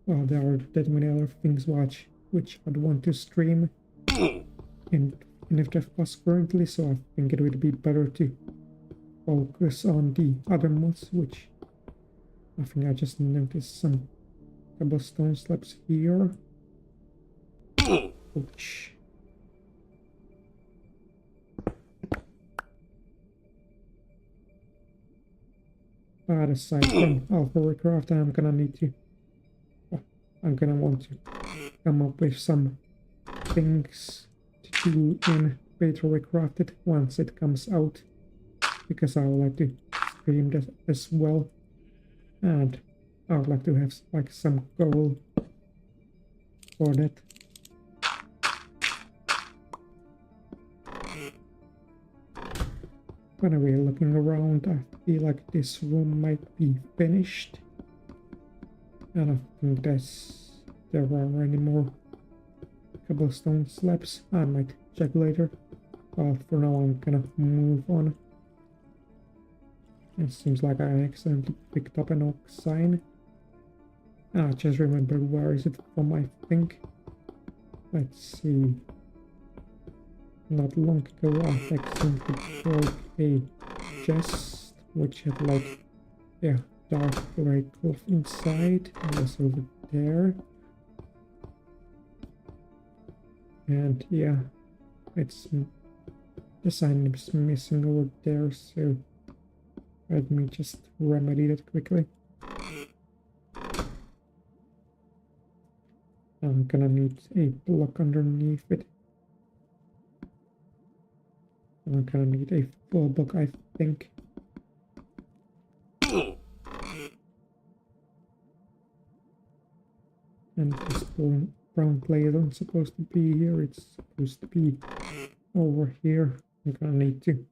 S1: Well, there are that many other things which I'd want to stream in Infdev Plus currently, so I think it would be better to focus on the other mods, which I think I just noticed some cobblestone slabs here. Ouch. But aside from Alpha Recraft, I'm gonna need to... I'm gonna want to come up with some things to do in Beta Recrafted once it comes out, because I would like to stream that as well, and I would like to have like some goal for that. When we're looking around, I feel like this room might be finished. I don't think there are any more cobblestone slabs. I might check later. But for now I'm gonna move on. It seems like I accidentally picked up an oak sign. I just remembered where is it from, I think. Let's see. Not long ago I accidentally broke a chest which had like, yeah, dark grey cloth inside. It was over there. And yeah, it's the sign is missing over there, so let me just remedy that quickly. I'm gonna need a block underneath it. I'm gonna need a full block, I think. And this brown clay isn't supposed to be here, it's supposed to be over here. I'm gonna need to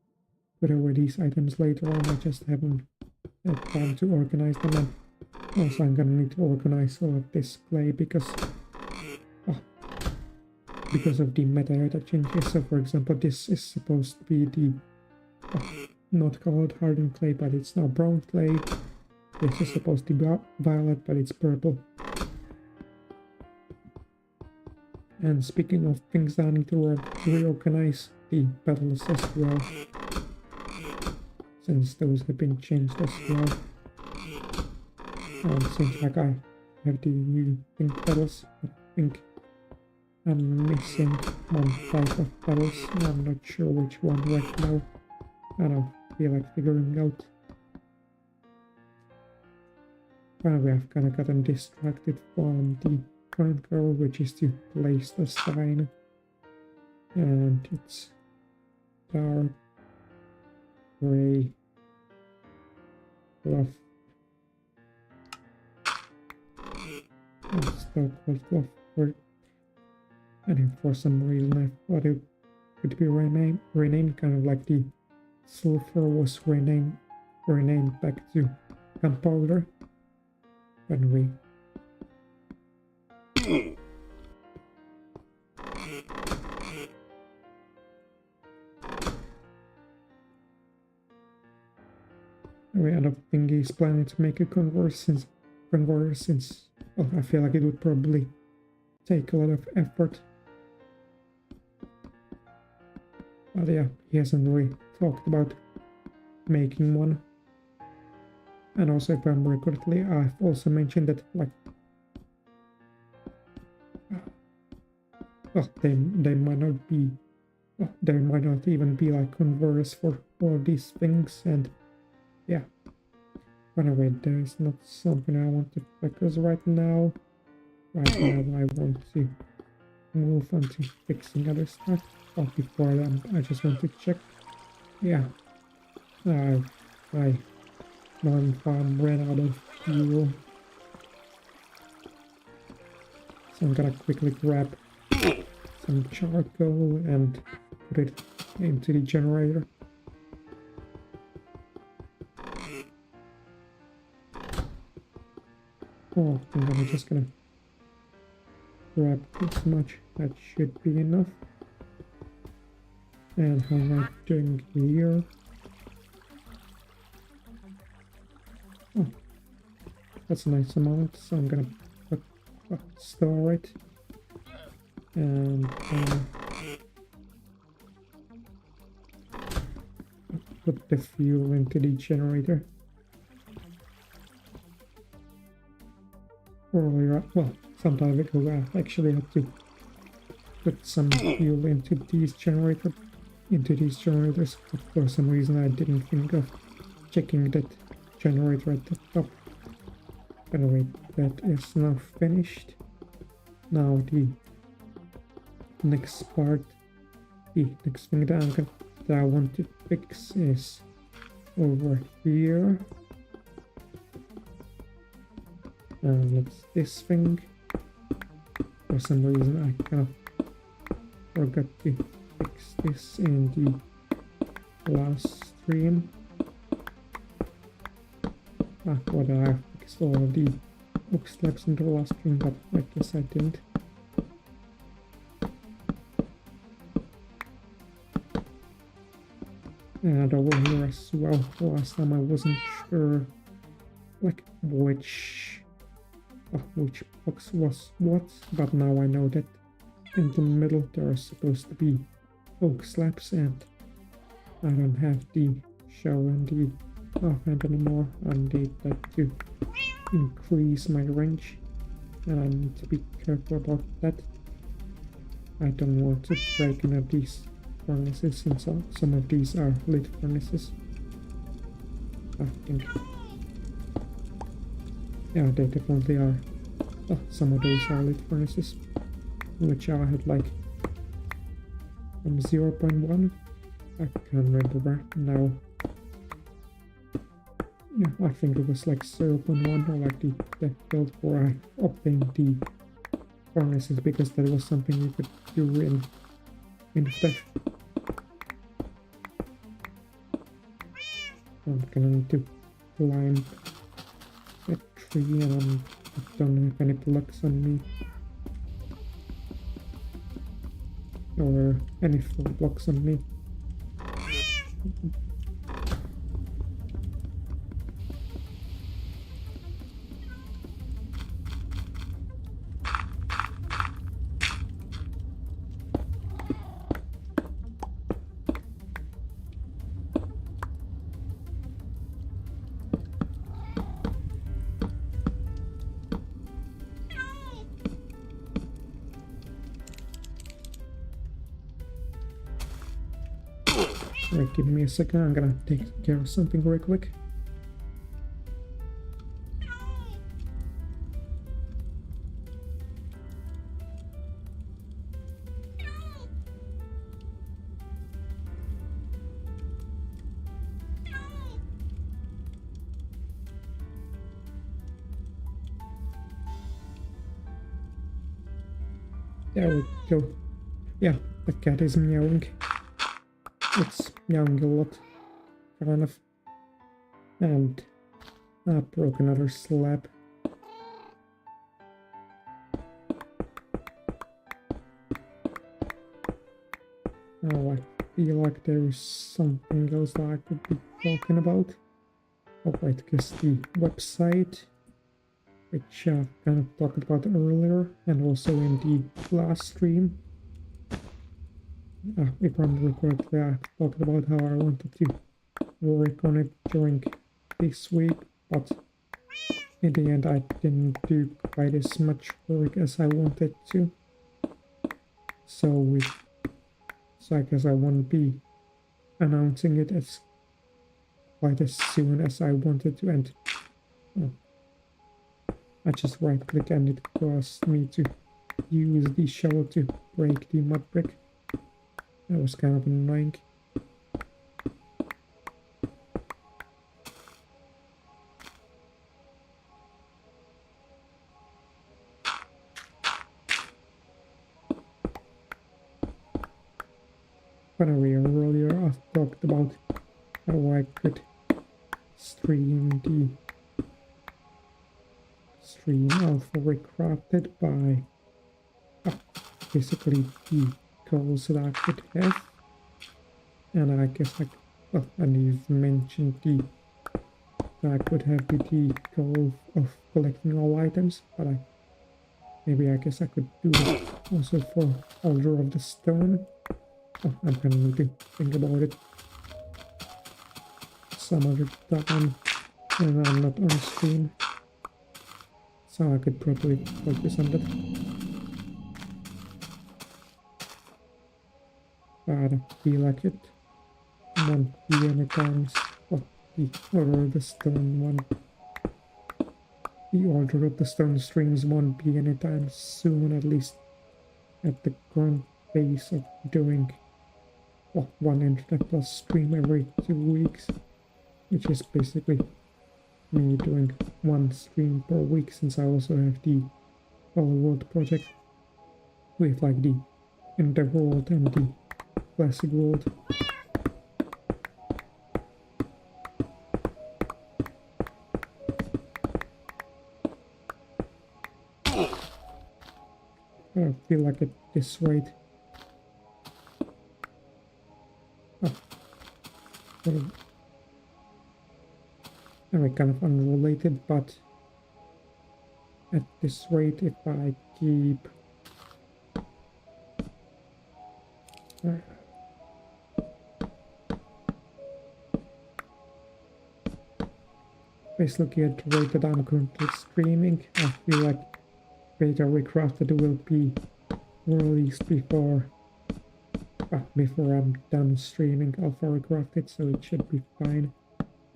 S1: put away these items later on, I just haven't had time to organize them. And also I'm gonna need to organize all of this clay because of the metadata changes. So for example, this is supposed to be the not called hardened clay, but it's now brown clay. This is supposed to be violet, but it's purple. And speaking of things I need to reorganize, the petals as well, since those have been changed as well. Seems like I have the new pink petals. I think I'm missing one type of petals. I'm not sure which one right now. I don't feel like figuring out. Probably I've kind of gotten distracted from the current goal, which is to place the sign. And it's dark gray cloth. It's still called cloth. And for some reason I thought it would be renamed kind of like the sulfur was renamed back to gunpowder. Anyway. Anyway, I don't think he's planning to make a converter since well, I feel like it would probably take a lot of effort. But yeah, he hasn't really talked about making one. And also, if I remember correctly, I've also mentioned that, like, well, they might not be, well, there might not even be like converters for all these things, and yeah. Anyway, there's not something I want to focus right now. Right now, I want to move on to fixing other stuff. But before that, I just want to check. Yeah, my non-farm ran out of fuel, so I'm gonna quickly grab some charcoal and put it into the generator. Oh, and then I'm just gonna grab this much. That should be enough. And how am I doing here? Oh, that's a nice amount, so I'm gonna store it. And put the fuel into the generator. Earlier, well, some time ago, I actually had to put some fuel into these generators, but for some reason I didn't think of checking that generator at the top. Anyway, that is now finished. Now the next part, the next thing that I want to fix is over here. And it's this thing. For some reason I kind of forgot to fix this in the last stream. What I fixed all of the book slabs in the last stream, but I guess I didn't. And over here as well, last time I wasn't sure like which box was what, but now I know that in the middle there are supposed to be oak slabs, and I don't have the show and the offhand anymore. I need that to increase my range, and I need to be careful about that. I don't want to break any of these furnaces, since some of these are lit furnaces. I think, yeah, they definitely are. Oh, some of those are lit furnaces, which I had like 0.1. I can't remember now. Yeah, I think it was like 0.1, or like the build where I obtained the furnaces, because that was something you could do in Infdev. I'm gonna need to climb that tree, and I don't have any blocks on me, or any full blocks on me. Alright, give me a second, I'm gonna take care of something real quick. There we go. Yeah, the cat is meowing. It's meowing a lot, kind of. And I broke another slab. Oh, I feel like there is something else that I could be talking about. Oh, I guess the website, which I kind of talked about earlier, and also in the last stream. If I remember correctly, I talked about how I wanted to work on it during this week, but in the end I didn't do quite as much work as I wanted to. So I guess I won't be announcing it as quite as soon as I wanted to, and I just right click and it caused me to use the shovel to break the mud brick. That was kind of annoying. But earlier I talked about how I could stream Alpha Recrafted by basically the goals that I could have. And I guess well, and you've mentioned that could have the goal of collecting all items, but maybe I guess I could do it also for Order of the Stone. Oh, I'm gonna need to think about it some other time when I'm not on stream. So I could probably focus on that. But I feel like it won't be any times. Well, the Order of the Stone one. The Order of the Stone streams won't be anytime soon, at least at the current pace of doing one Internet Plus stream every 2 weeks, which is basically me doing one stream per week, since I also have the Whole World project with like the Infdev world and the Classic world. I feel like at this rate, kind of unrelated, but at this rate, if I keep basically at the rate that I'm currently streaming, I feel like Beta Recrafted will be released before I'm done streaming Alpha Recrafted, so it should be fine,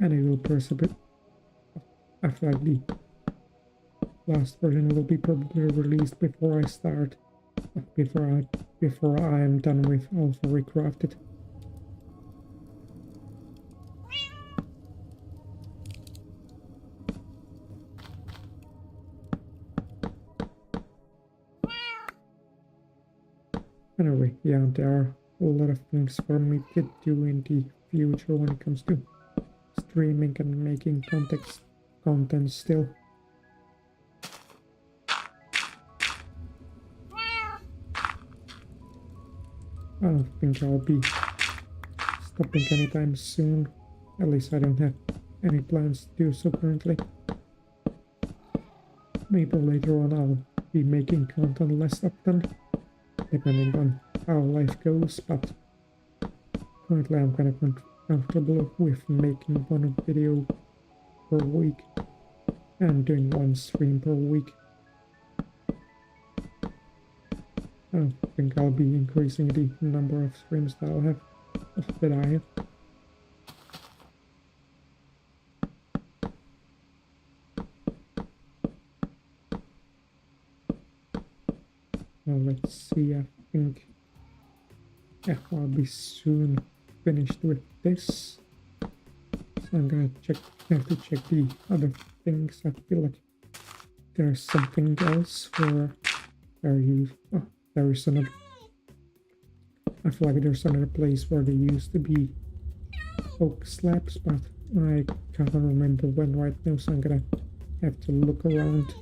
S1: and it will persevere. After like the last version will be probably released before I start, before I am done with Alpha Recrafted. Anyway, yeah, there are a lot of things for me to do in the future when it comes to streaming and making content still. I don't think I'll be stopping anytime soon. At least I don't have any plans to do so currently. Maybe later on I'll be making content less often, depending on how life goes, but currently I'm kind of comfortable with making one video per week and doing one stream per week. I don't think I'll be increasing the number of streams that I have. Well, let's see, I think I'll be soon finished with this. So I'm gonna have to check the other things. I feel like there's something else where there is another. I feel like there's another place where there used to be oak slabs, but I can't remember when right now, so I'm gonna have to look around.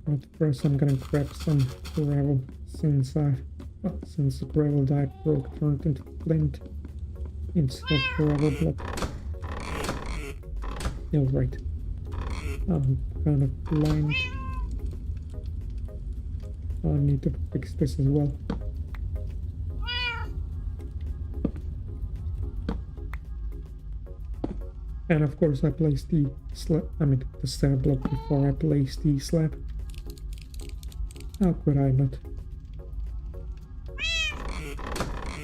S1: But first I'm gonna grab some gravel, since the gravel that I broke turned into flint instead of gravel block. Yeah, right. I'm kind of blind. I need to fix this as well. And of course I placed the slab block before I placed the slab. How could I not?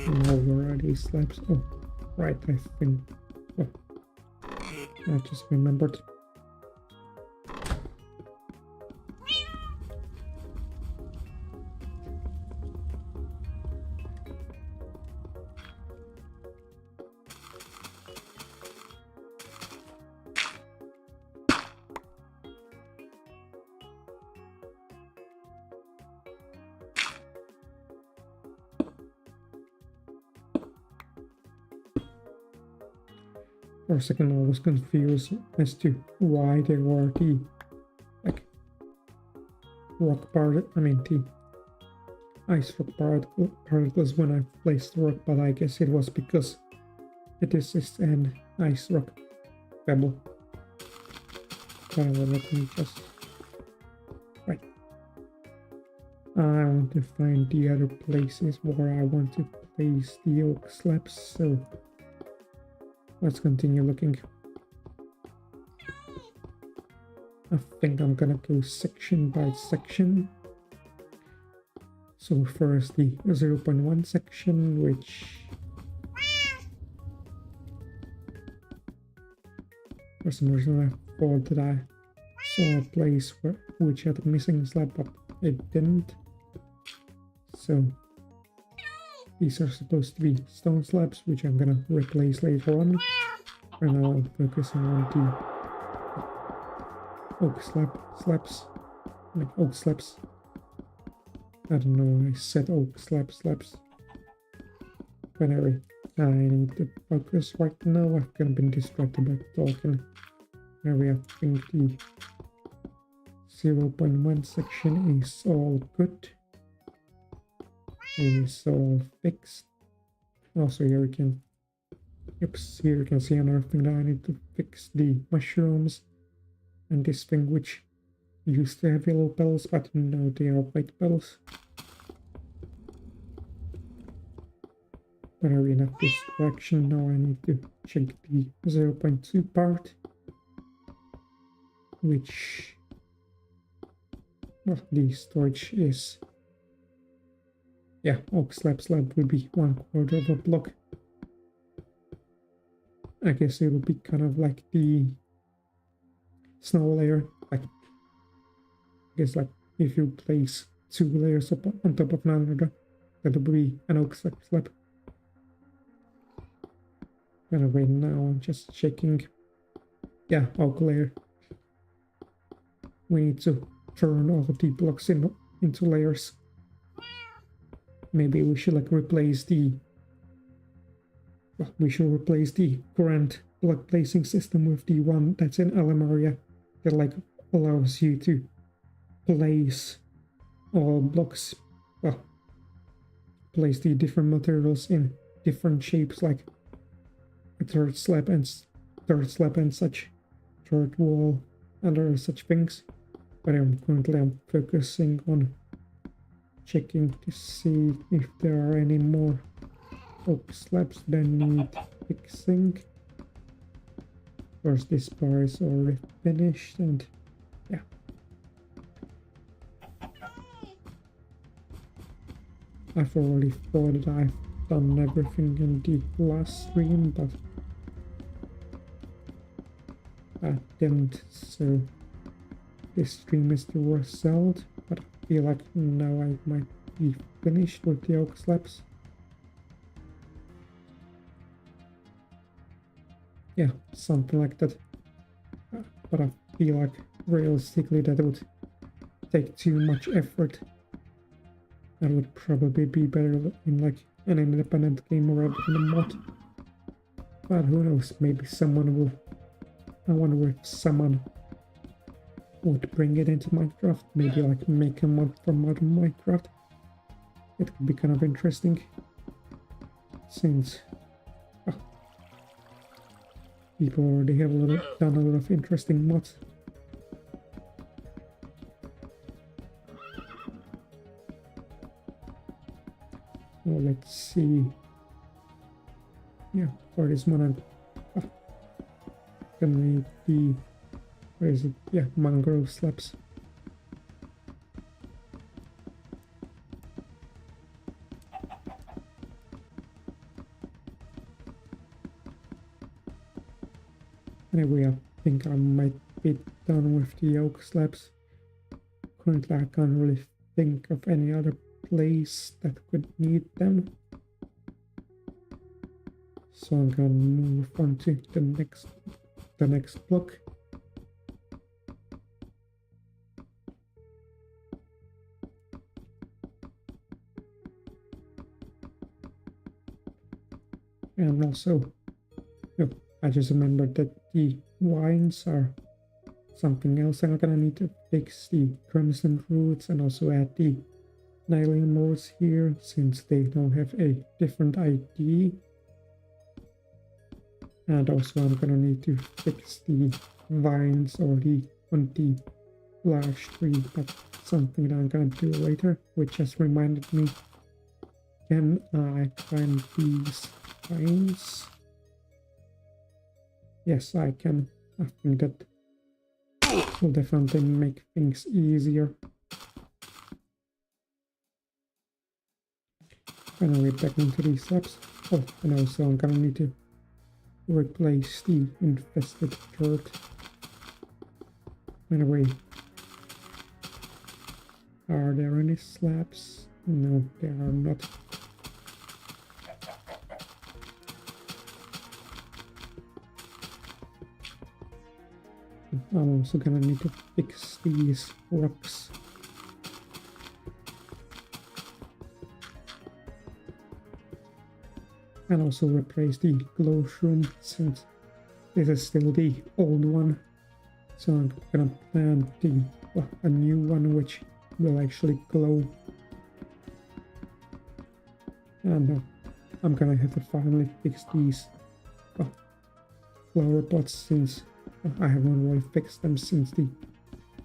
S1: Now where are these slabs? Oh, right, I think. Oh, I just remembered. For a second I was confused as to why there were the like rock part, I mean the ice rock particles when I placed the rock, but I guess it was because it is an ice rock pebble. Whatever, let me just... Right. I want to find the other places where I want to place the oak slabs, so let's continue looking. I think I'm gonna go section by section. So first the 0.1 section, which for some reason I thought that I saw a place which had a missing slab, but it didn't. So these are supposed to be stone slabs, which I'm gonna replace later on. For now I'm focusing on the oak slabs. I mean, oak slabs. I don't know, I said oak slabs. But anyway, I need to focus right now. I've kind of been distracted by talking. Anyway, I think the 0.1 section is all good. It is all fixed. Also here you can, here you can see another thing that I need to fix, the mushrooms. And this thing which used to have yellow bells, but now they are white bells. But anyway, not distraction. Now I need to check the 0.2 part, which, well, the storage is, yeah, oak slab will be 1/4 of a block. I guess it will be kind of like the snow layer, like, I guess like if you place 2 layers up on top of another, that will be an oak slab. Anyway, now I'm just checking. Yeah, oak layer. We need to turn all the blocks into layers. Maybe we should like replace the... Well, we should replace the current block placing system with the one that's in Alamaria that like allows you to place all blocks, well, place the different materials in different shapes, like a third slab and such, third wall, and other such things. But I'm focusing on checking to see if there are any more oak slabs that need fixing. First, this bar is already finished, and yeah. I've already thought that I've done everything in the last stream, but I didn't, so this stream is the result. But I feel like now I might be finished with the oak slabs. Yeah, something like that. But I feel like realistically that would take too much effort. That would probably be better in like an independent game rather than a mod. But who knows, maybe someone will... I wonder if someone would bring it into Minecraft. Maybe like make a mod for modern Minecraft. It could be kind of interesting. Since people already have done a lot of interesting mods. Well, let's see. Yeah, for this one I'm gonna need the... Where is it? Yeah, mangrove slabs. Anyway, I think I might be done with the oak slabs. Currently, I can't really think of any other place that could need them. So I'm gonna move on to the next block. And also, I just remembered that the vines are something else. I'm gonna need to fix the crimson roots and also add the nylium roots here since they now have a different ID. And also I'm gonna need to fix the vines or on the large tree, but something that I'm gonna do later, which has reminded me, can I climb these vines? Yes, I can. I think that will definitely make things easier. Gonna get back into these slabs. Oh, and also I'm gonna need to replace the infested dirt. Anyway, are there any slabs? No, there are not. I'm also gonna need to fix these rocks. And also replace the glow shroom since this is still the old one. So I'm gonna plant a new one which will actually glow. And I'm gonna have to finally fix these flower pots since I haven't really fixed them since the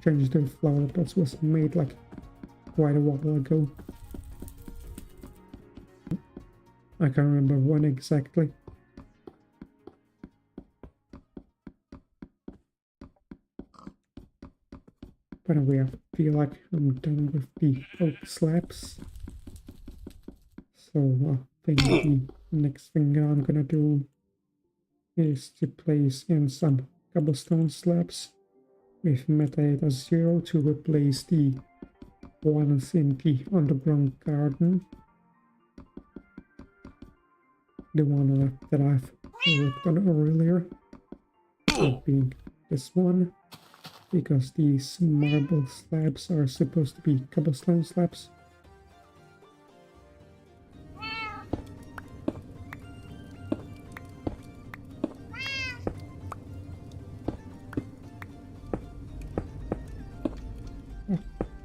S1: change to flower pots was made like quite a while ago. I can't remember when exactly. But anyway, I feel like I'm done with the oak slabs. So I think the next thing I'm gonna do is to place in some cobblestone slabs with metadata 0 to replace the ones in the underground garden. The one that I've worked on earlier, being this one, because these marble slabs are supposed to be cobblestone slabs.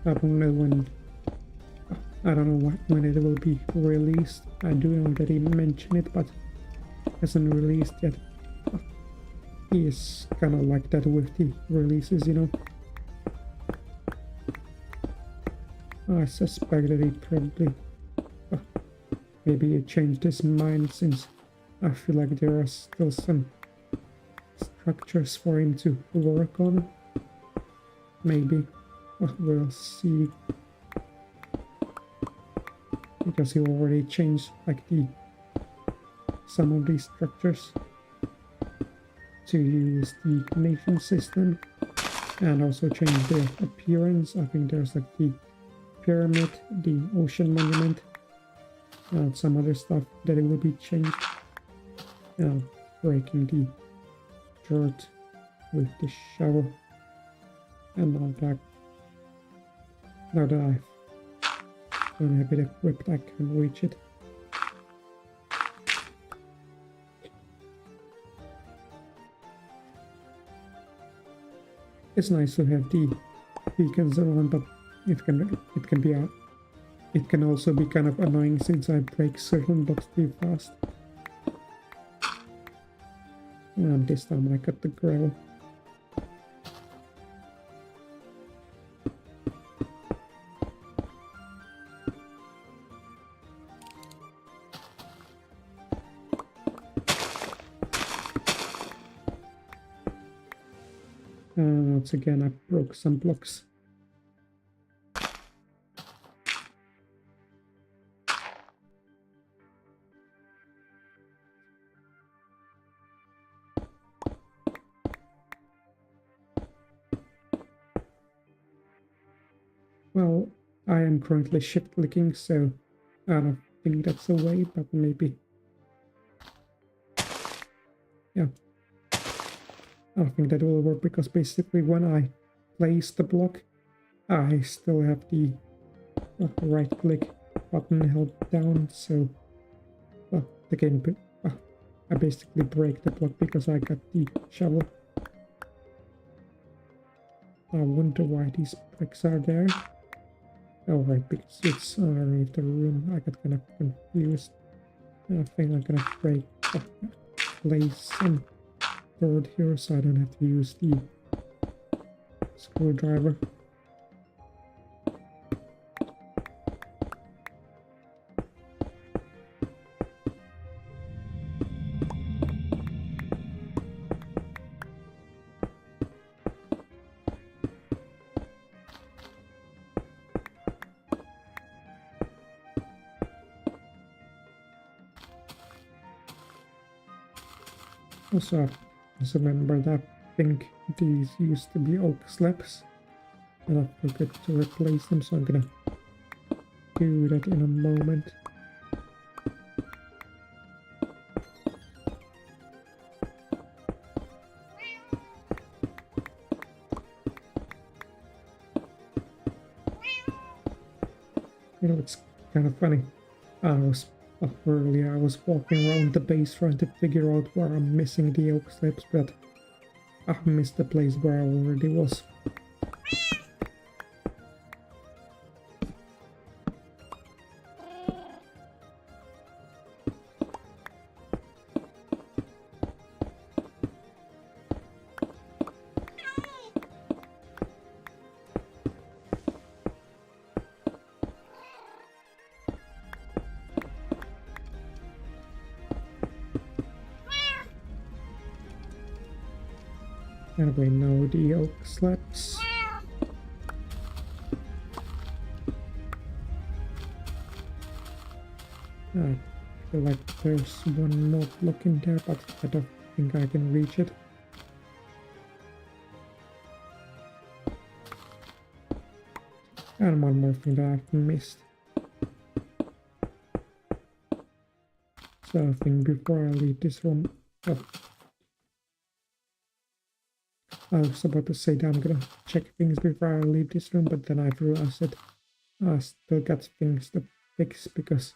S1: I don't know when. I don't know when it will be released. I do know that he mentioned it, but hasn't released yet. He is kind of like that with the releases, you know. I suspect that he probably maybe he changed his mind since I feel like there are still some structures for him to work on. Maybe. We'll see. Because he already changed like some of these structures to use the nation system and also change their appearance. I think there's like the pyramid, the ocean monument, and some other stuff that it will be changed. Breaking the dirt with the shovel, and now that I've don't have it equipped, I can reach it. It's nice to have the beacons around, but it can also be kind of annoying since I break certain blocks too fast. And this time I got the gravel. Once again, I broke some blocks. Well, I am currently shift clicking, so I don't think that's a way, but maybe. Yeah. I don't think that will work because basically when I place the block, I still have the right click button held down, so the game, I basically break the block because I got the shovel. I wonder why these bricks are there. Oh right, because it's underneath the room. I got kind of confused. I think I'm gonna break place some board here so I don't have to use the screwdriver. Also, just remember that I think these used to be oak slabs, and I forgot to replace them, so I'm gonna do that in a moment. You know, it's kind of funny. Earlier I was walking around the base trying to figure out where I'm missing the oak slabs, but I missed the place where I already was. Anyway, now the oak slabs. I feel like there's one more block in there, but I don't think I can reach it. And one more thing that I've missed. So I think before I leave this room... Oh. I was about to say that I'm gonna check things before I leave this room, but then I realized that I still got things to fix because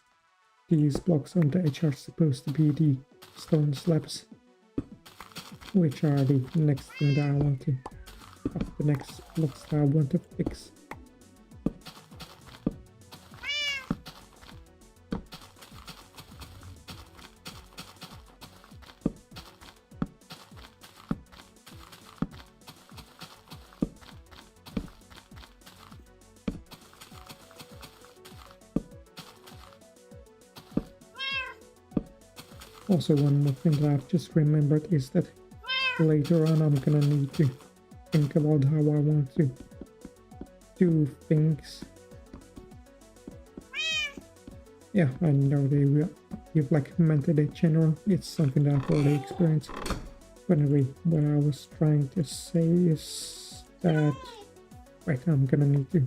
S1: these blocks on the edge are supposed to be the stone slabs, which are the next thing that I want to... the next blocks that I want to fix. Also, one more thing that I've just remembered is that later on I'm gonna need to think about how I want to do things. Yeah, I know they will give like mental day general. It's something that I've already experienced. But anyway, what I was trying to say is that right now I'm gonna need to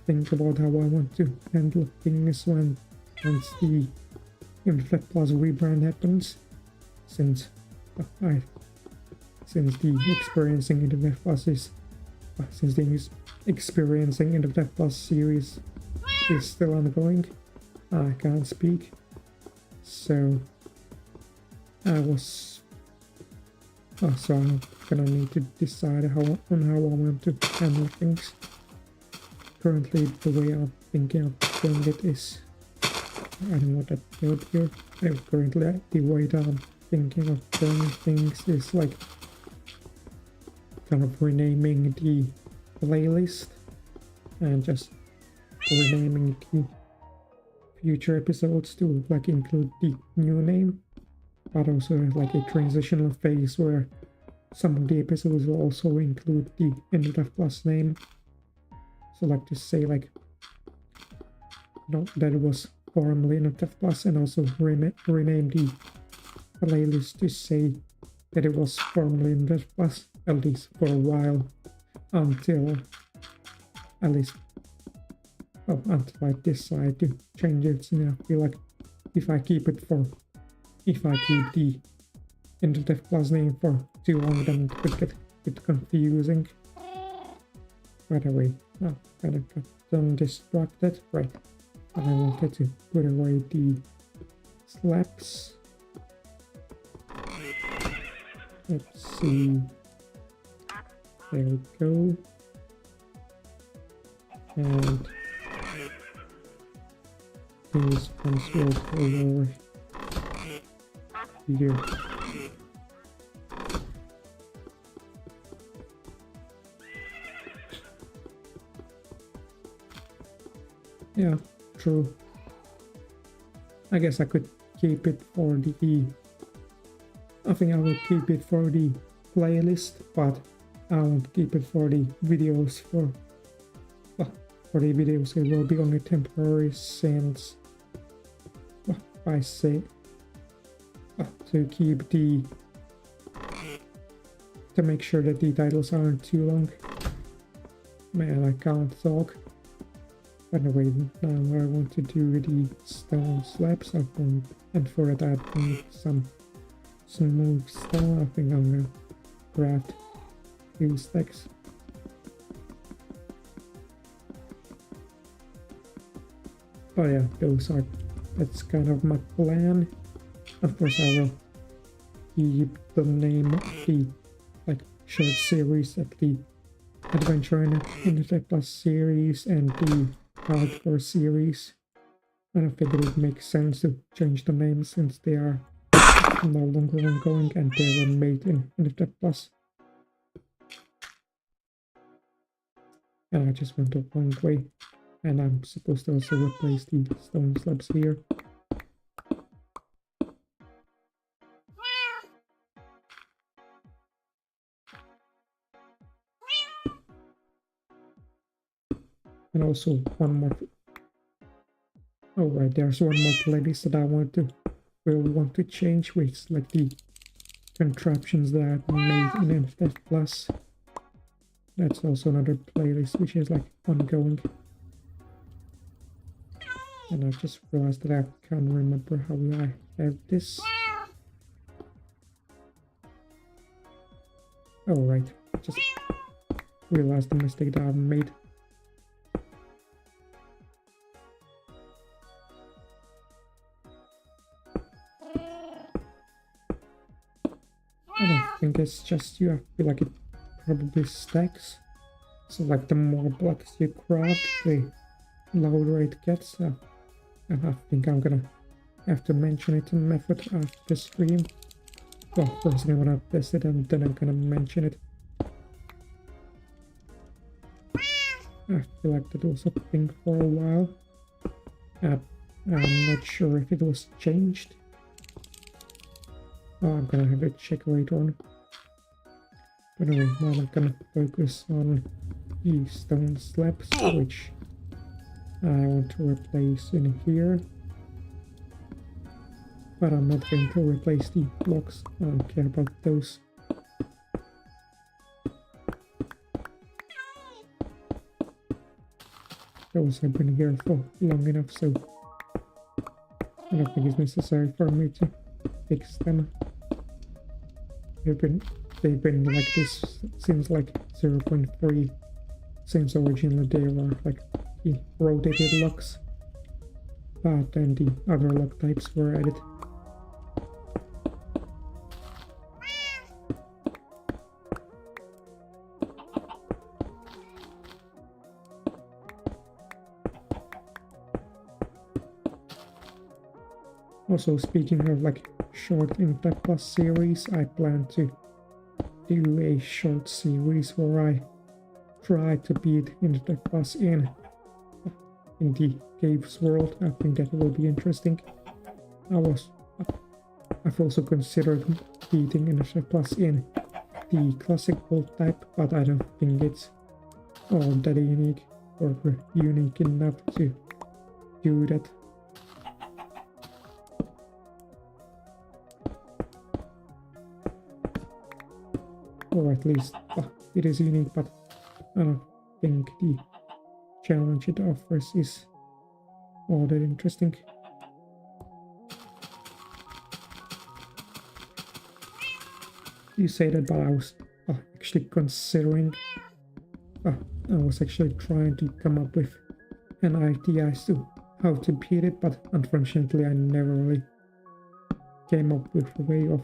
S1: think about how I want to handle things once the Infdev Plus rebrand happens, since the experiencing Infdev Plus is since the experiencing Infdev Plus series is still ongoing. I can't speak, so I'm gonna need to decide how I want to handle things. Currently, the way I'm thinking of doing it is, I don't know what that word here. Currently, the way that I'm thinking of doing things is like kind of renaming the playlist and just renaming the future episodes to like include the new name, but also like a transitional phase where some of the episodes will also include the Infdev Plus name. So like to say like, that it was formerly Infdev Plus, and also rename the playlist to say that it was formerly Infdev Plus, at least for a while, until I decide to change it. And I feel like if I keep the Infdev Plus name for too long, then it could get a bit confusing. By the way, I kind of got distracted. Right, I wanted to put away the slabs. Let's see. There we go. And these ones will go over here. Yeah, true. I guess I could keep it for the... I think I will keep it for the playlist, but I won't keep it for the videos. For the videos it will be only temporary since I say to keep the... to make sure that the titles aren't too long. Man, I can't talk. Anyway, now I want to do the stone slabs up and for that I need some smooth stone. I think I'm gonna craft a few stacks. Oh yeah, that's kind of my plan. Of course I will keep the name of the short series at the Adventure in Infdev Plus series and the Hardcore series. I don't think it would make sense to change the names since they are no longer ongoing and they were made in Infdev Plus. And I just went the wrong way. And I'm supposed to also replace the stone slabs here. And also one more... Oh right, there's one more playlist that I will want to change, which is like the contraptions that I've made in Infdev Plus. That's also another playlist which is like ongoing. And I just realized that I can't remember how I have this. Oh right, just realized the mistake that I've made. I don't think it's just you. I feel like it probably stacks. So like the more blocks you craft, the lower it gets. And I think I'm gonna have to mention it in method after the stream. Well, first I'm gonna test it and then I'm gonna mention it. I feel like that was a thing for a while. I'm not sure if it was changed. Oh, I'm gonna have to check later on. But anyway, now I'm gonna focus on the stone slabs, which I want to replace in here. But I'm not going to replace the blocks. I don't care about those. Those have been here for long enough, so I don't think it's necessary for me to fix them. They've been like this since like 0.3, since originally they were like the rotated locks, but then the other lock types were added. Also, speaking of like short Infdev Plus series, I plan to do a short series where I try to beat Infdev Plus in the caves world. I think that will be interesting. I've also considered beating Infdev Plus in the classic world type, but I don't think it's all that unique or unique enough to do that. Or at least it is unique, but I don't think the challenge it offers is all that interesting. You say that, but I was actually considering, I was actually trying to come up with an idea as to how to beat it, but unfortunately I never really came up with a way of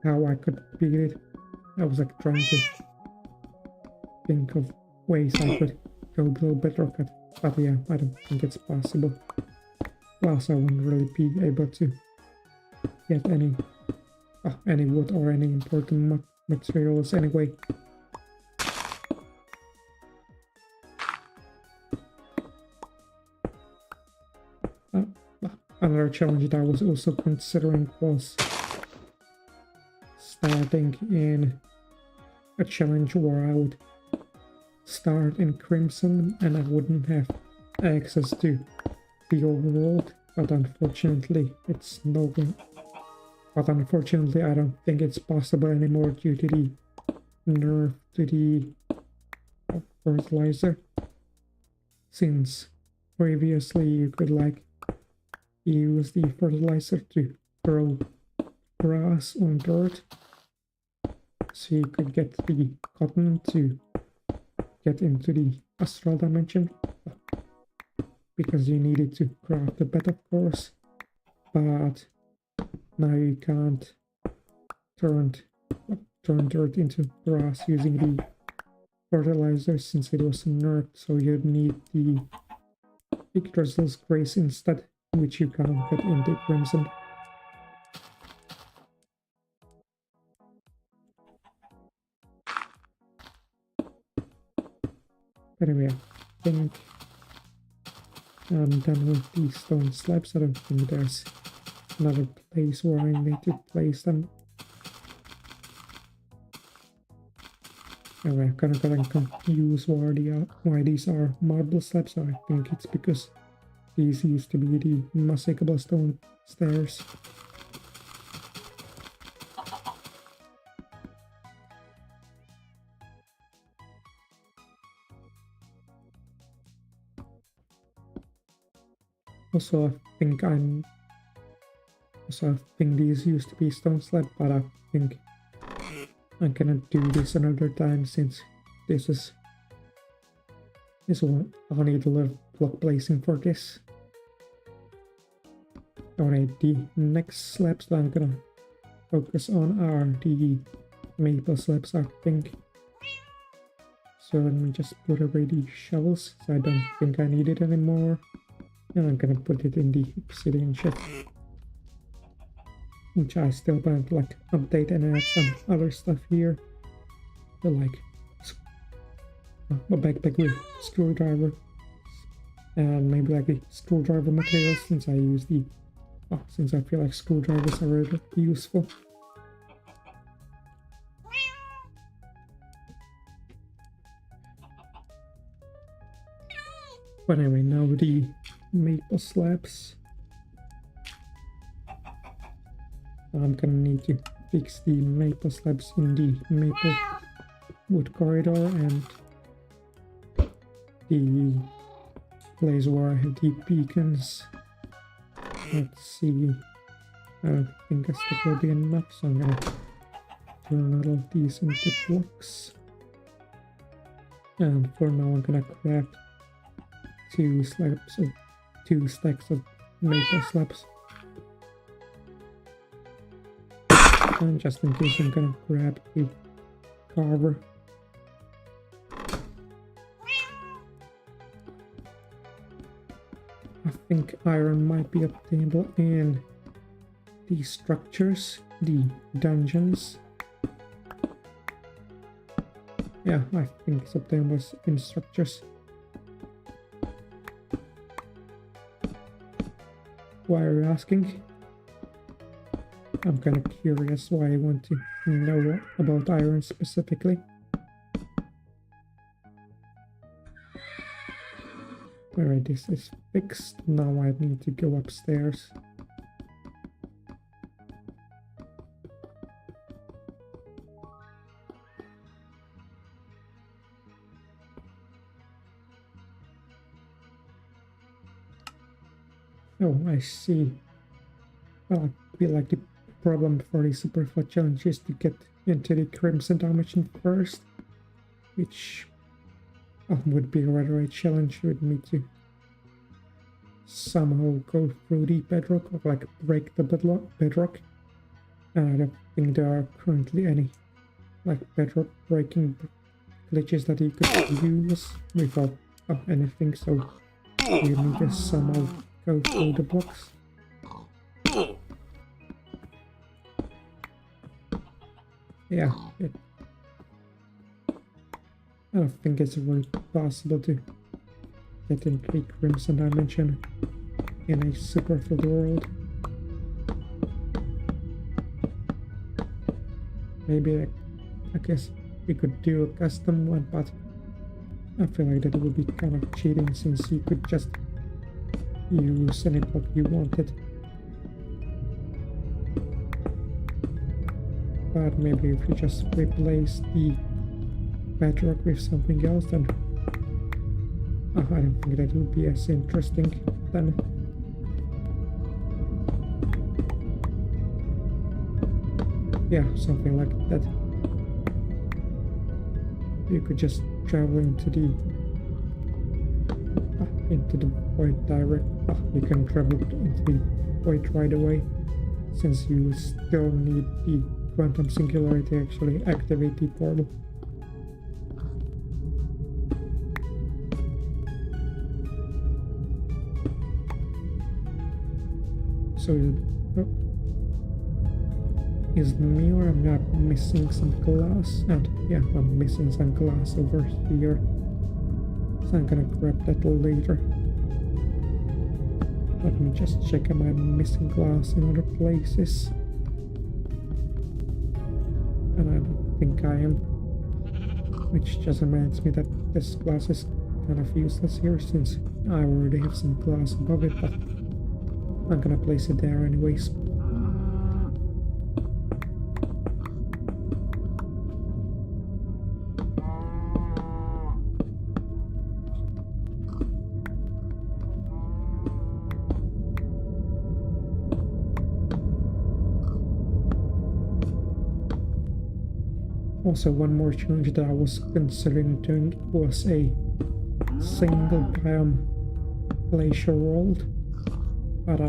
S1: how I could beat it. I was like trying to think of ways I could go below bedrock, but yeah, I don't think it's possible. Plus, I wouldn't really be able to get any wood or any important materials anyway. Another challenge that I was also considering was starting in a challenge where I would start in Crimson and I wouldn't have access to the overworld, but unfortunately it's no way. But unfortunately I don't think it's possible anymore due to the nerf to the fertilizer. Since previously you could like use the fertilizer to grow grass on dirt, so you could get the cotton to get into the astral dimension, because you needed to craft the bed, of course, but now you can't turn dirt into grass using the fertilizer since it was nerfed, so you'd need the Yggdrasil's Grace instead, which you can't get into Crimson. Anyway, I think I'm done with these stone slabs. I don't think there's another place where I need to place them. Anyway, I'm kind of getting confused why these are marble slabs. So I think it's because these used to be the unshakable stone stairs. Also, I think these used to be stone slab, but I think I'm gonna do this another time since this one. I'll need a little block placing for this. Alright, the next slabs that I'm gonna focus on are the maple slabs, I think. So let me just put away the shovels, so I don't think I need it anymore. And I'm gonna put it in the obsidian chest, which I still plan to like update and add some other stuff here. So like a backpack with screwdriver, and maybe like the screwdriver materials, since I use the since I feel like screwdrivers are really useful. But anyway, now the maple slabs. I'm gonna need to fix the maple slabs in the maple wood corridor and the place where I have the beacons. Let's see. I don't think a stick will be enough, so I'm gonna turn all of these into blocks. And for now, I'm gonna craft two stacks of maple slabs. And just in case, I'm gonna grab a carver. I think iron might be obtainable in the structures, the dungeons. Yeah, I think it's obtainable in structures. Why are you asking? I'm kind of curious why you want to know about iron specifically. Alright, this is fixed. Now I need to go upstairs. Oh, I see. Well, I feel like the problem for the Superflood challenge is to get into the Crimson Dimension first, which would be rather a challenge with me to somehow go through the bedrock or like break the bedrock And I don't think there are currently any like bedrock breaking glitches that you could use without anything, so you need to somehow go through the blocks. Yeah, I don't think it's really possible to get in 3 Crimson Dimension in a super-filled world. Maybe I guess we could do a custom one, but I feel like that would be kind of cheating since you could just use any block you wanted. But maybe if you just replace the bedrock with something else, then I don't think that would be as interesting then. Yeah, something like that. You could just travel into the void direct. You can travel into the void right away, since you still need the quantum singularity to actually activate the portal. So is me or I'm not missing some glass? And yeah, I'm missing some glass over here, so I'm gonna grab that later. Let me just check, am I missing glass in other places? And I don't think I am, which just reminds me that this glass is kind of useless here since I already have some glass above it, but I'm gonna place it there anyways. Also, one more challenge that I was considering doing was a single biome glacier world, but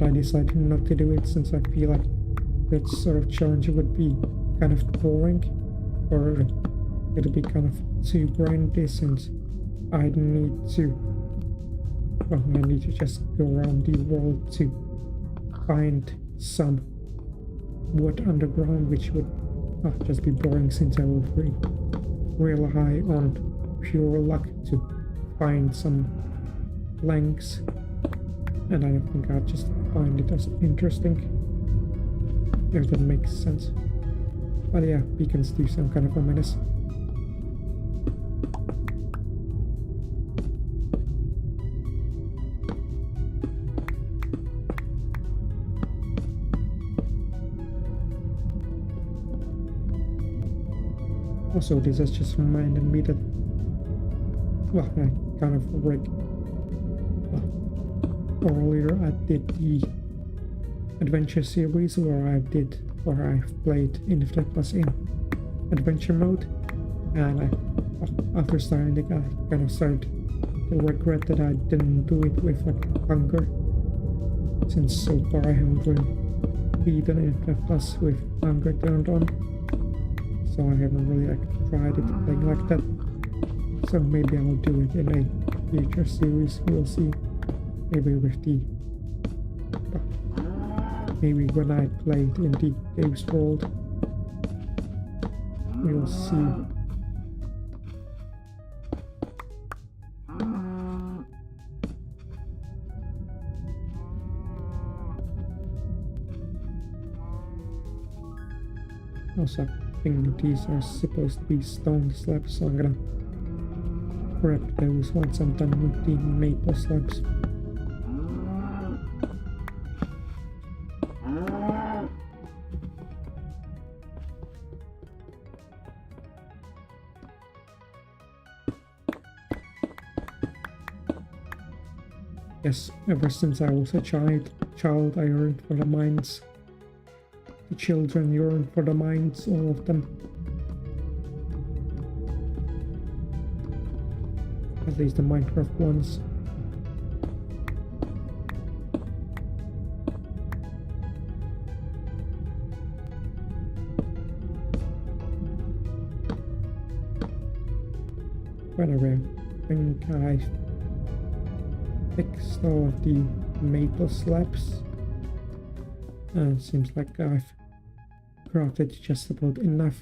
S1: I decided not to do it since I feel like that sort of challenge would be kind of boring, or it'll be kind of too grindy since I need to just go around the world to find some wood underground, which would just be boring since I will rely on pure luck to find some planks, and I don't think I'll just find it as interesting, if that makes sense. But yeah, beacons do some kind of a menace. Also, this has just reminded me that, well, I kind of earlier I did the adventure series where I've played Infdev Plus in adventure mode, and after starting it, I kind of started to regret that I didn't do it with like hunger, since so far I haven't really beaten Infdev Plus with hunger turned on. So I haven't really tried it playing like that. So maybe I'll do it in a future series. We'll see. Maybe with maybe when I play it in the Caves world, we'll see. Also, I think these are supposed to be stone slabs, so I'm gonna grab those once I'm done with the maple slabs. Yes, ever since I was a child I yearned for the mines. The children yearn for the mines, all of them. At least the Minecraft ones. Anyway, I think I fixed all of the maple slabs. And it seems like I've crafted just about enough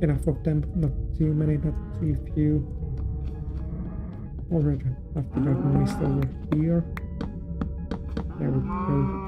S1: of them, not too many, not too few. Already, I think I've missed over here. There we go.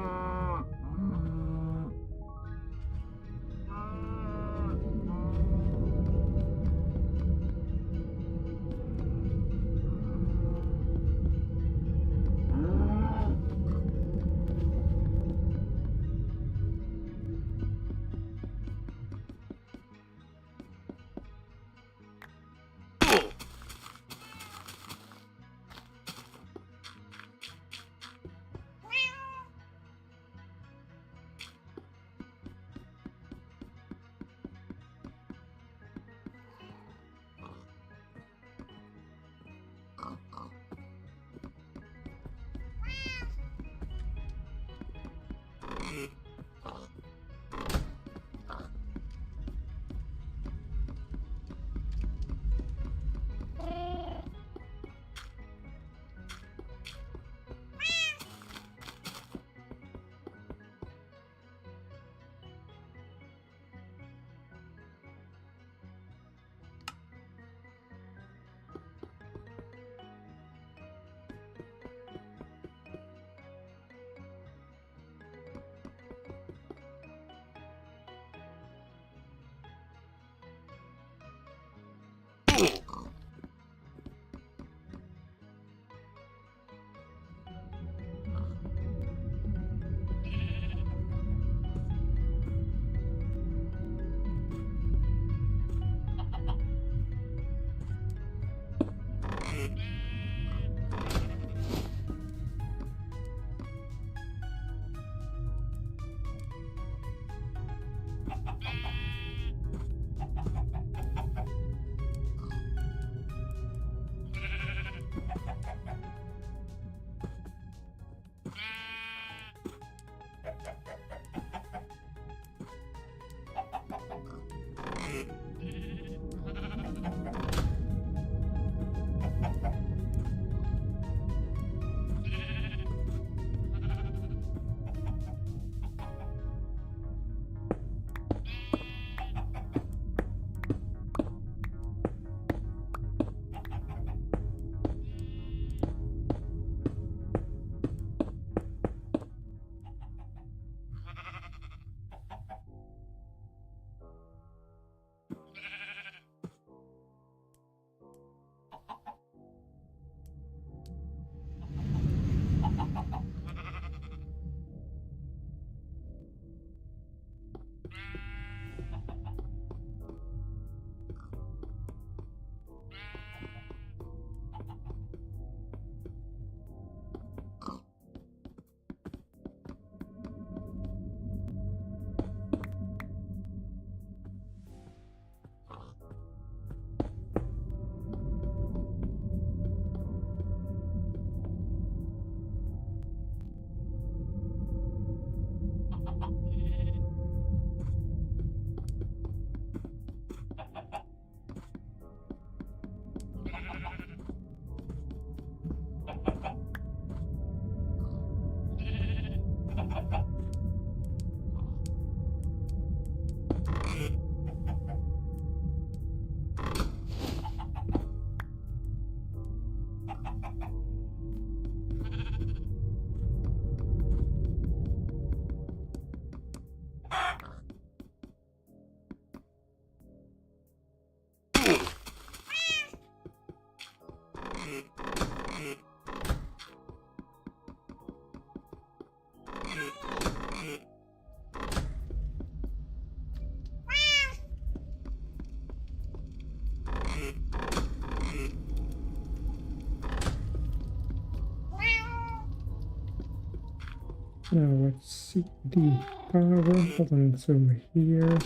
S1: Now let's see the power. Hold on, it's over here.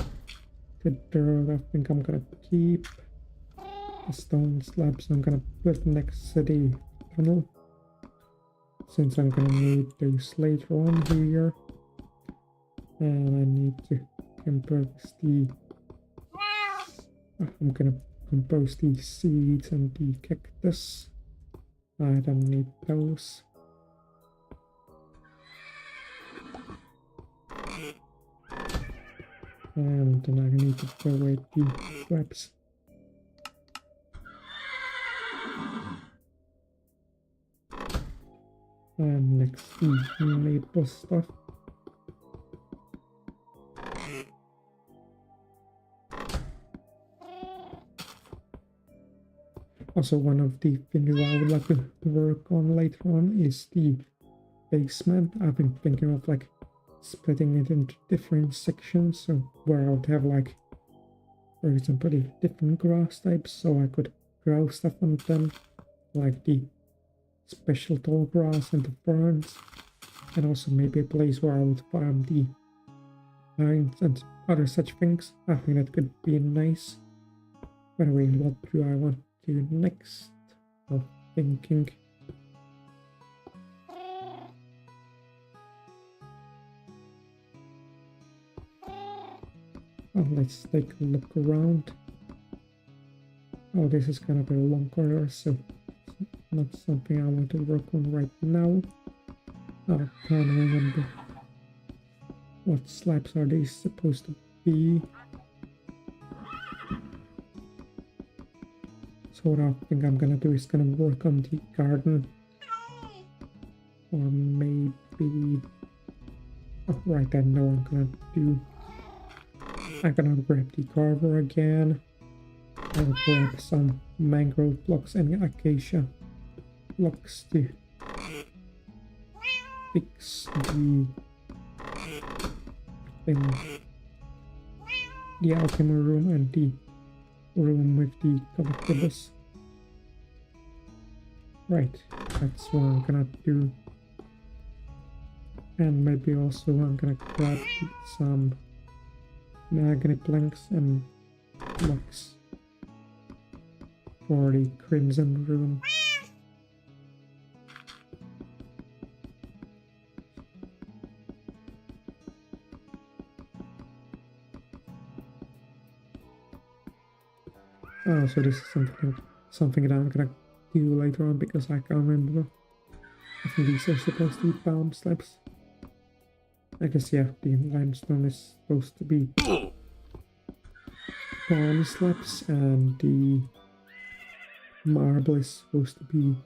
S1: The dirt, I think I'm gonna keep the stone slabs. I'm gonna put next to the tunnel, since I'm gonna need those later on here. And I need to convert the... I'm gonna compose the seeds and the cactus. I don't need those. And then I need to throw away the slabs. And next, the maple stuff. Also, one of the things I would like to work on later on is the basement. I've been thinking of like splitting it into different sections, so where I would have like, for example, the different grass types, so I could grow stuff on them, like the special tall grass and the ferns, and also maybe a place where I would farm the vines and other such things. I think that could be nice. By the way, what do I want to do next? I'm thinking. Oh, let's take a look around. Oh, this is kind of a long corridor, so it's not something I want to work on right now. I can't remember what slabs are these supposed to be. So what I think I'm gonna do is gonna work on the garden. Or maybe... Oh, right, I know I'm gonna do... I'm gonna grab the carver again. I'll grab some mangrove blocks and acacia blocks to fix the thing. The alchemy room and the room with the collectibles. Right, that's what I'm gonna do. And maybe also I'm gonna grab some magnet planks and blocks for the crimson room. Oh, so this is something that I'm gonna do later on because I can't remember. I think these are supposed to be palm slabs. I guess, yeah, the limestone is supposed to be palm slabs and the marble is supposed to be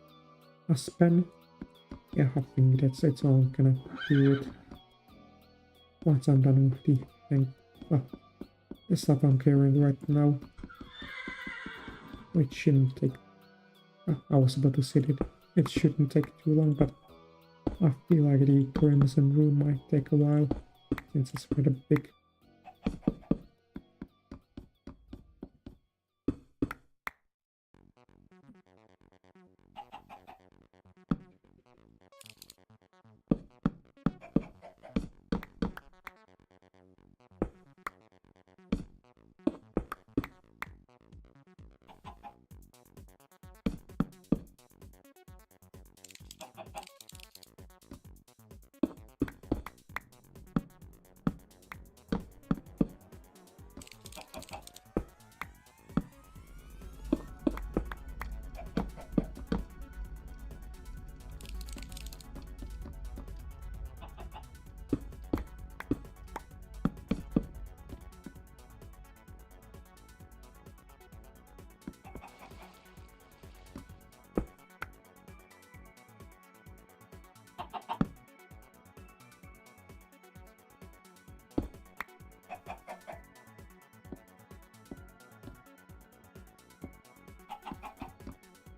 S1: aspen. Yeah, I think that's it, so I'm gonna do it once I'm done with the thing. Well, the stuff I'm carrying right now. Which shouldn't take... I was about to say that it shouldn't take too long, but I feel like the crimson room might take a while, since it's quite a big.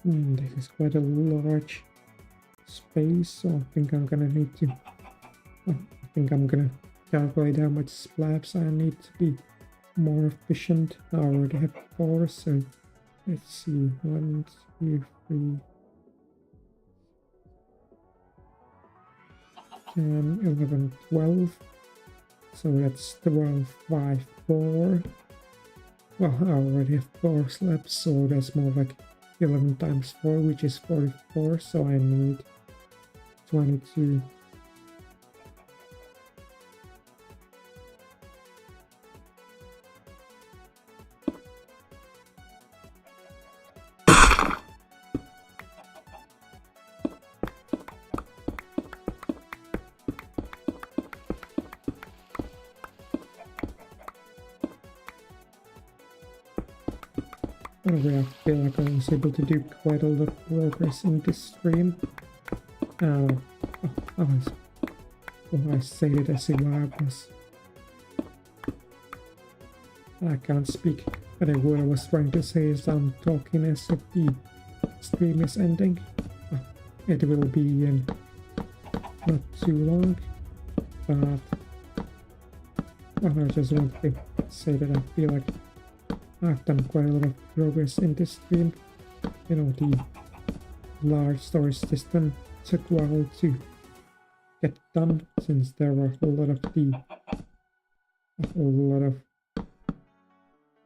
S1: This is quite a large space, so I think I'm gonna need to... I think I'm gonna calculate how much slabs I need to be more efficient. I already have 4, so let's see, 1, 2, 3, 10, 11, 12. So that's 12 by 4. Well, I already have 4 slabs, so that's more like 11 times 4, which is 44, so I need 22. Anyway, I feel like I was able to do quite a lot of progress in this stream. Oh, I said it as if I was. I can't speak, but what I was trying to say is I'm talking as if the stream is ending. It will be in not too long, but I just want to say that I feel like I've done quite a lot of progress in this stream. You know, the large storage system took a while to get done since there were a lot of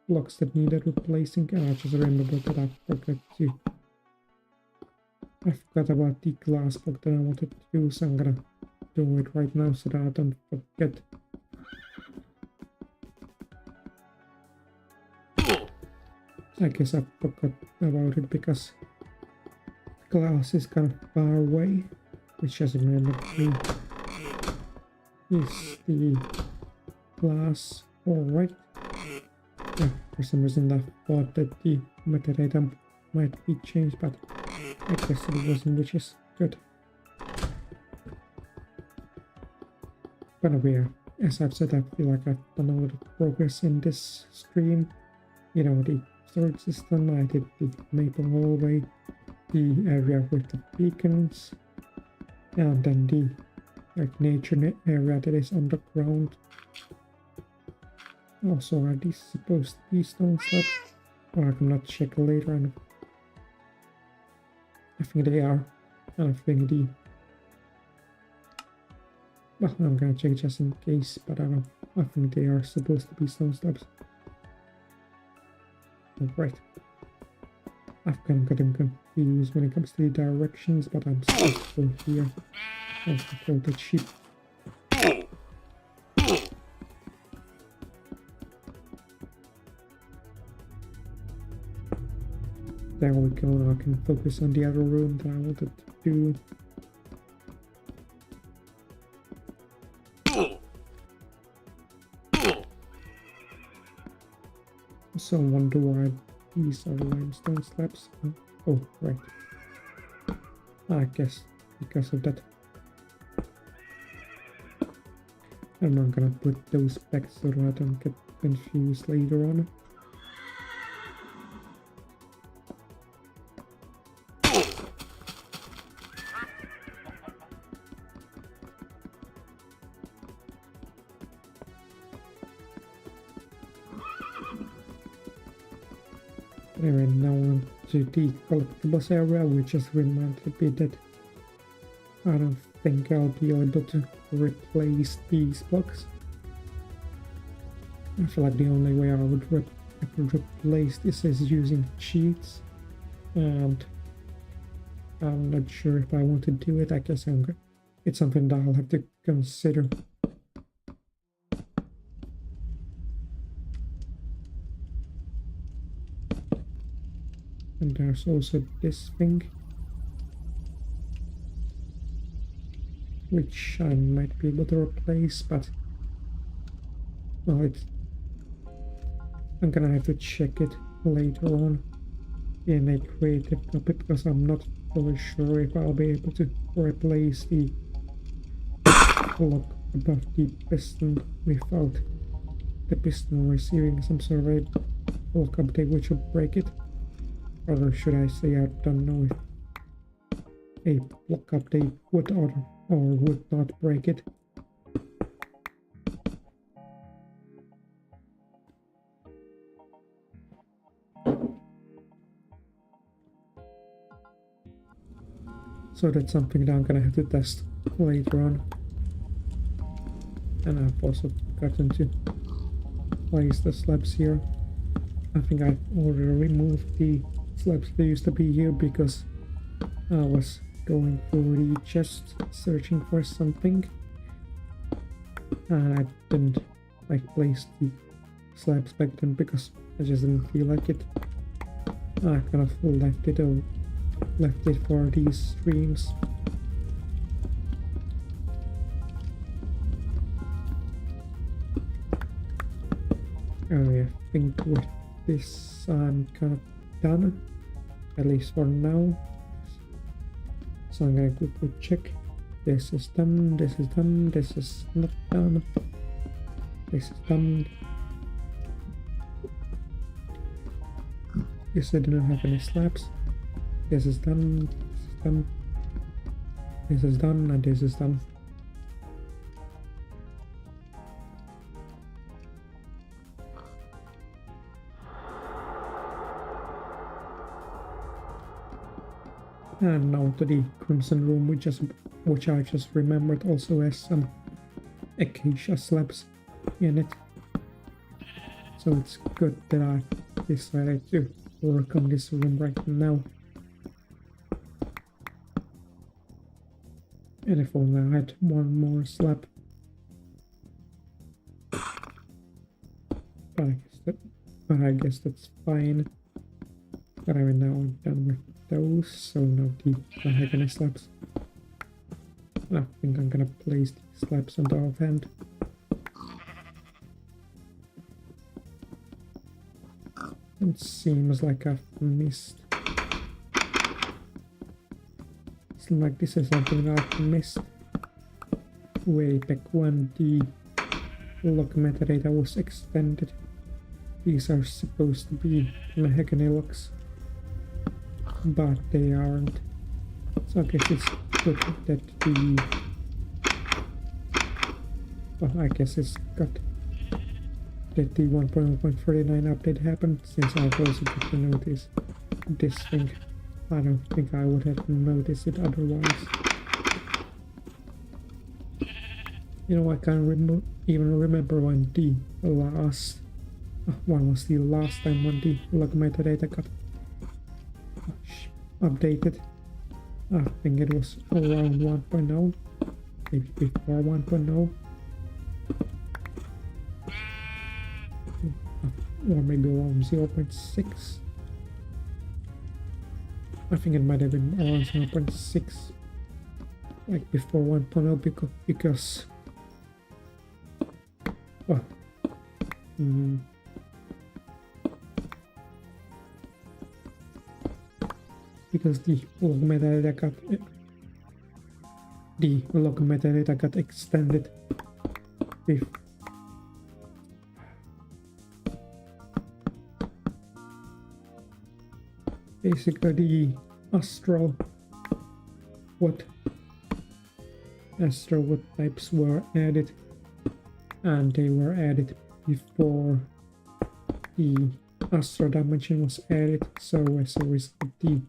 S1: blocks that needed replacing. And I just remembered that I forgot about the glass block that I wanted to do, so I'm gonna do it right now so that I don't forget. I guess I forgot about it because the glass is kind of far away, which doesn't remember me. Is the glass alright? Yeah, for some reason I thought that the metadata might be changed, but I guess it wasn't, which is good. But anyway, as I've said, I feel like I've done a lot of progress in this stream. You know, the storage system, I did the maple hallway, the area with the beacons, and then the nature area that is underground. Also, are these supposed to be stone slabs? Or I can not check later on. I think they are. And I think well, I'm gonna check just in case, but I think they are supposed to be stone slabs. Alright. I've kind of gotten confused when it comes to the directions, but I'm still here. I'll control the sheep. There we go, now I can focus on the other room that I wanted to do. So I wonder why these are limestone slabs. Oh, right. I guess because of that. I'm not gonna put those back so that I don't get confused later on. Anyway, now on to the collectibles area, which just reminded me that I don't think I'll be able to replace these blocks. I feel like the only way I would replace this is using cheats, and I'm not sure if I want to do it. I guess it's something that I'll have to consider. And there's also this thing, which I might be able to replace, but well, I'm gonna have to check it later on in a creative copy, because I'm not really sure if I'll be able to replace the block above the piston without the piston receiving some sort of a block update which will break it. Or should I say, I don't know if a block update would or would not break it. So that's something that I'm gonna have to test later on. And I've also gotten to place the slabs here. I think I've already removed the slabs that used to be here because I was going through the chest searching for something, and I didn't place the slabs back then because I just didn't feel like it. I kind of left it for these streams. I think with this I'm kind of done, at least for now. So I'm gonna quickly check. This is done, this is done, this is not done, this is done. Yes, I do not have any slabs. This is done, this is done, this is done, and this is done. And now to the Crimson Room, which I just remembered also has some acacia slabs in it. So it's good that I decided to work on this room right now. And if only I had one more slab. But I guess that's fine. But I'm now done with those, so now the mahogany slabs. I think I'm gonna place the slabs on the offhand. It seems like I've missed. It's like this is something that I've missed way back when the log metadata was extended. These are supposed to be mahogany logs, but they aren't. So I guess it's good that well, I guess it's good that the 1.1.39 update happened, since I've also got to notice this thing. I don't think I would have noticed it otherwise. You know, I can't even remember when the last when was the last time when the log metadata got updated. I think it was around 1.0, maybe before 1.0, or maybe around 0.6. I think it might have been around 0.6, like before 1.0, because well, because the log metadata got extended with basically the astral wood types were added, and they were added before the astral dimension was added. So as a result, the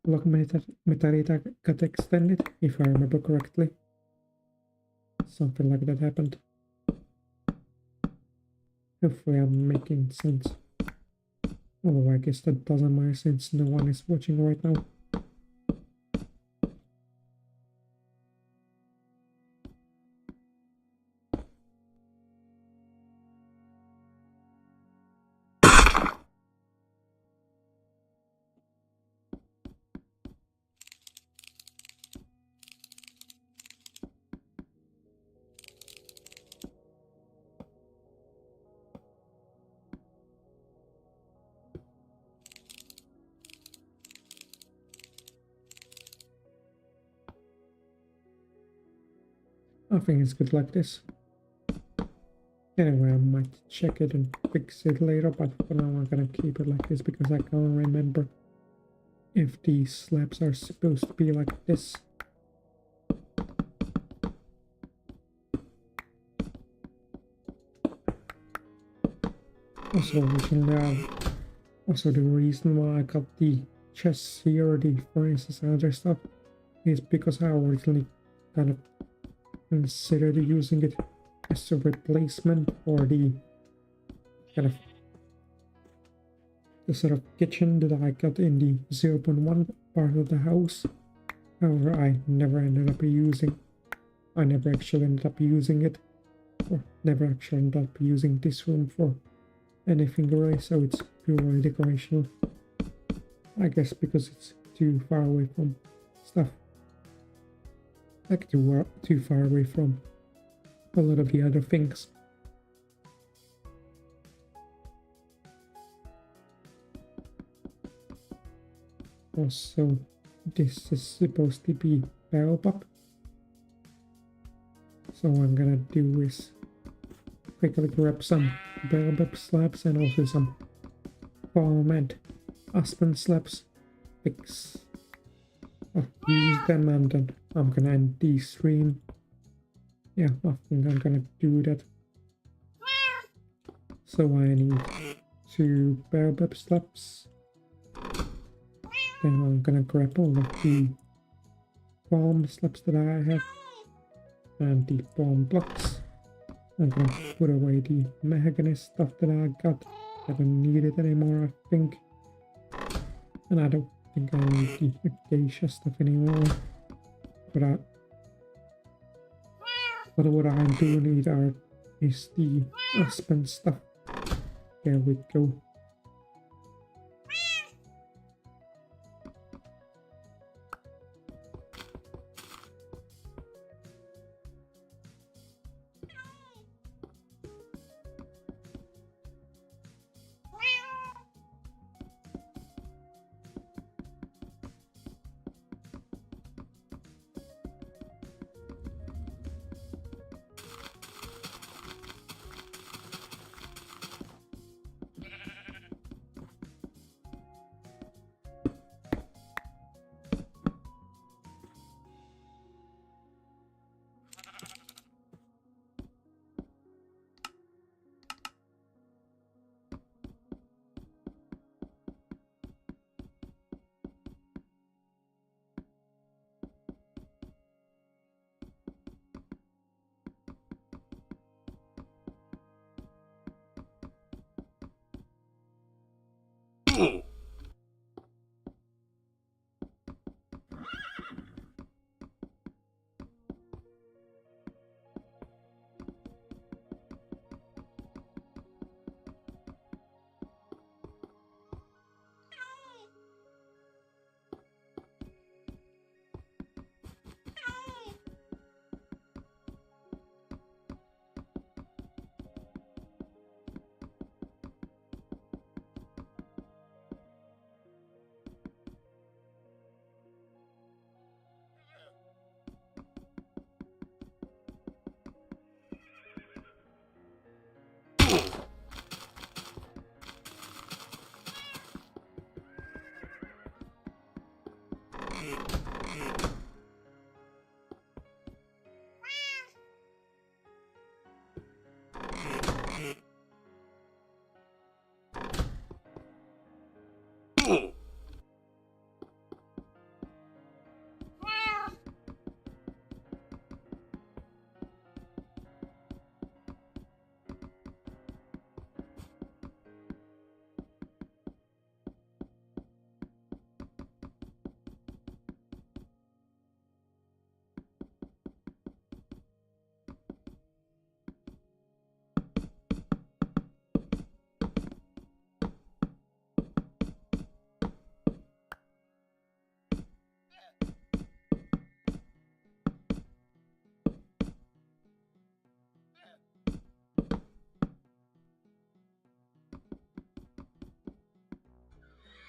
S1: log metadata got extended, if I remember correctly. Something like that happened. Hopefully I'm making sense. Although I guess that doesn't matter since no one is watching right now. I think it's good like this. Anyway, I might check it and fix it later, but for now I'm gonna keep it like this because I can't remember if these slabs are supposed to be like this. Also, the reason why I got the chests here, the furnaces and other stuff, is because I originally kind of considered using it as a replacement for the kind of the sort of kitchen that I got in the 0.1 part of the house. However, I never actually ended up using it, or never actually ended up using this room for anything really, so it's purely decorational. I guess because it's too far away from stuff. Like too far away from a lot of the other things. Also, this is supposed to be baobab. So what I'm gonna do is quickly grab some baobab slabs and also some palm and aspen slabs. I'll use them and then I'm gonna end the stream. Yeah, I think I'm gonna do that. So I need 2 baobab slabs. Then I'm gonna grab all of the palm slabs that I have and the palm blocks. I'm gonna put away the mahogany stuff that I got. I don't need it anymore, I think. And I don't think I need the acacia stuff anymore. But what I do need is the aspen stuff. There we go.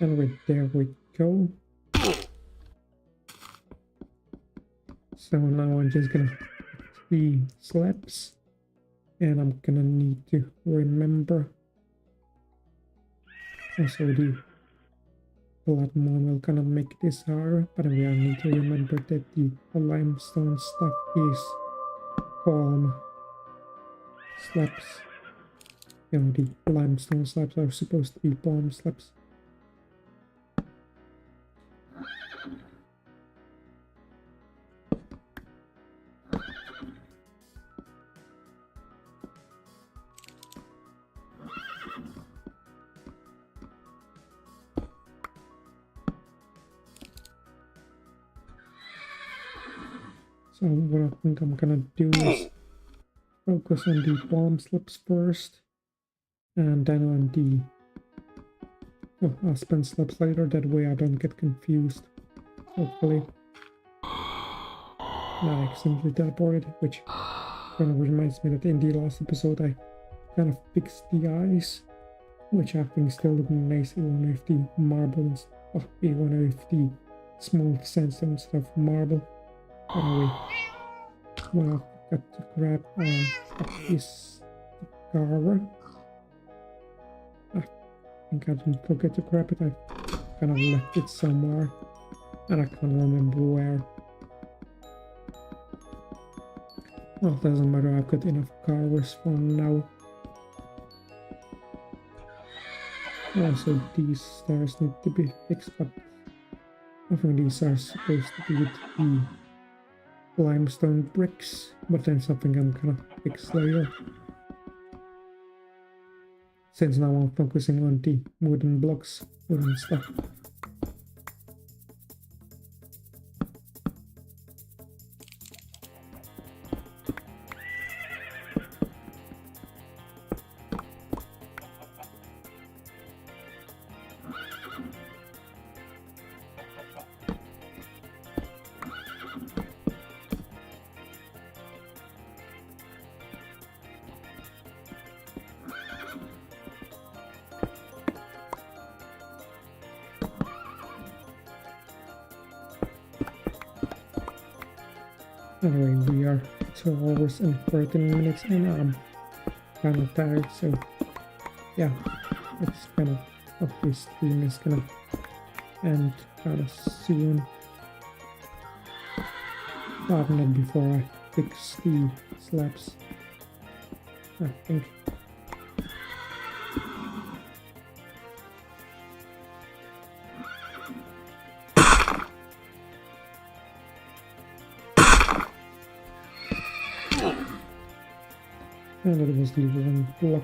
S1: And there we go. So now I'm just gonna put 3 slabs, and I'm gonna need to remember also the blood moon will kind of make this harder, but we all need to remember that the limestone stuff is palm slabs. You know, the limestone slabs are supposed to be palm slabs. So what I think I'm gonna do is focus on the palm slabs first, and then on the aspen slabs later, that way I don't get confused, hopefully. Not accidentally teleported, which kind of reminds me that in the last episode I kind of fixed the eyes, which I think still looking nice even if the marble of be one with the smooth sandstone instead of marble. Anyway, well, I've got to grab this carver. I think I didn't forget to grab it. I kind of left it somewhere, and I can't remember where. Well, doesn't matter, I've got enough carvers for now. Also, these stairs need to be fixed, but I think these are supposed to be with the limestone bricks, but then something I'm gonna fix later. Since now I'm focusing on the wooden blocks, wooden stuff. Anyway, we are 2 hours and 13 minutes and I'm kind of tired, so yeah, it's kind of this stream is gonna end kind of soon. But not before I fix the slabs, I think. And it was the one block.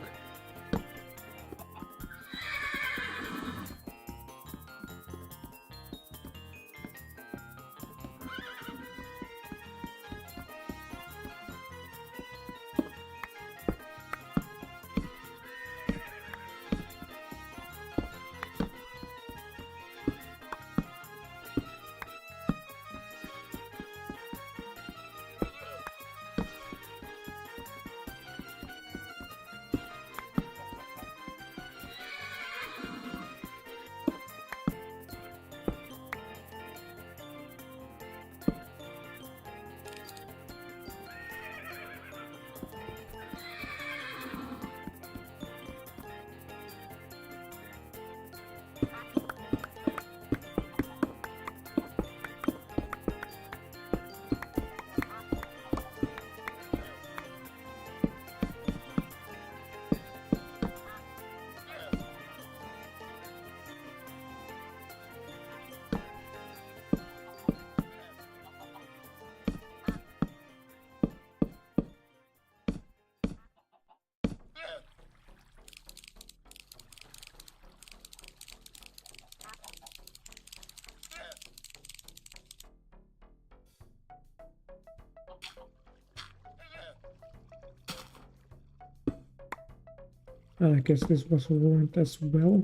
S1: And I guess this was ruined as well.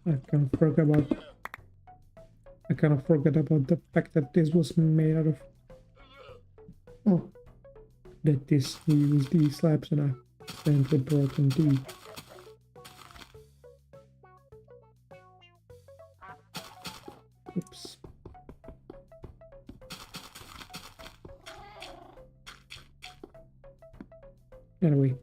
S1: I kind of forgot about the fact that this was made out of, oh, that this we used these slabs and I accidentally broken the oops. Anyway.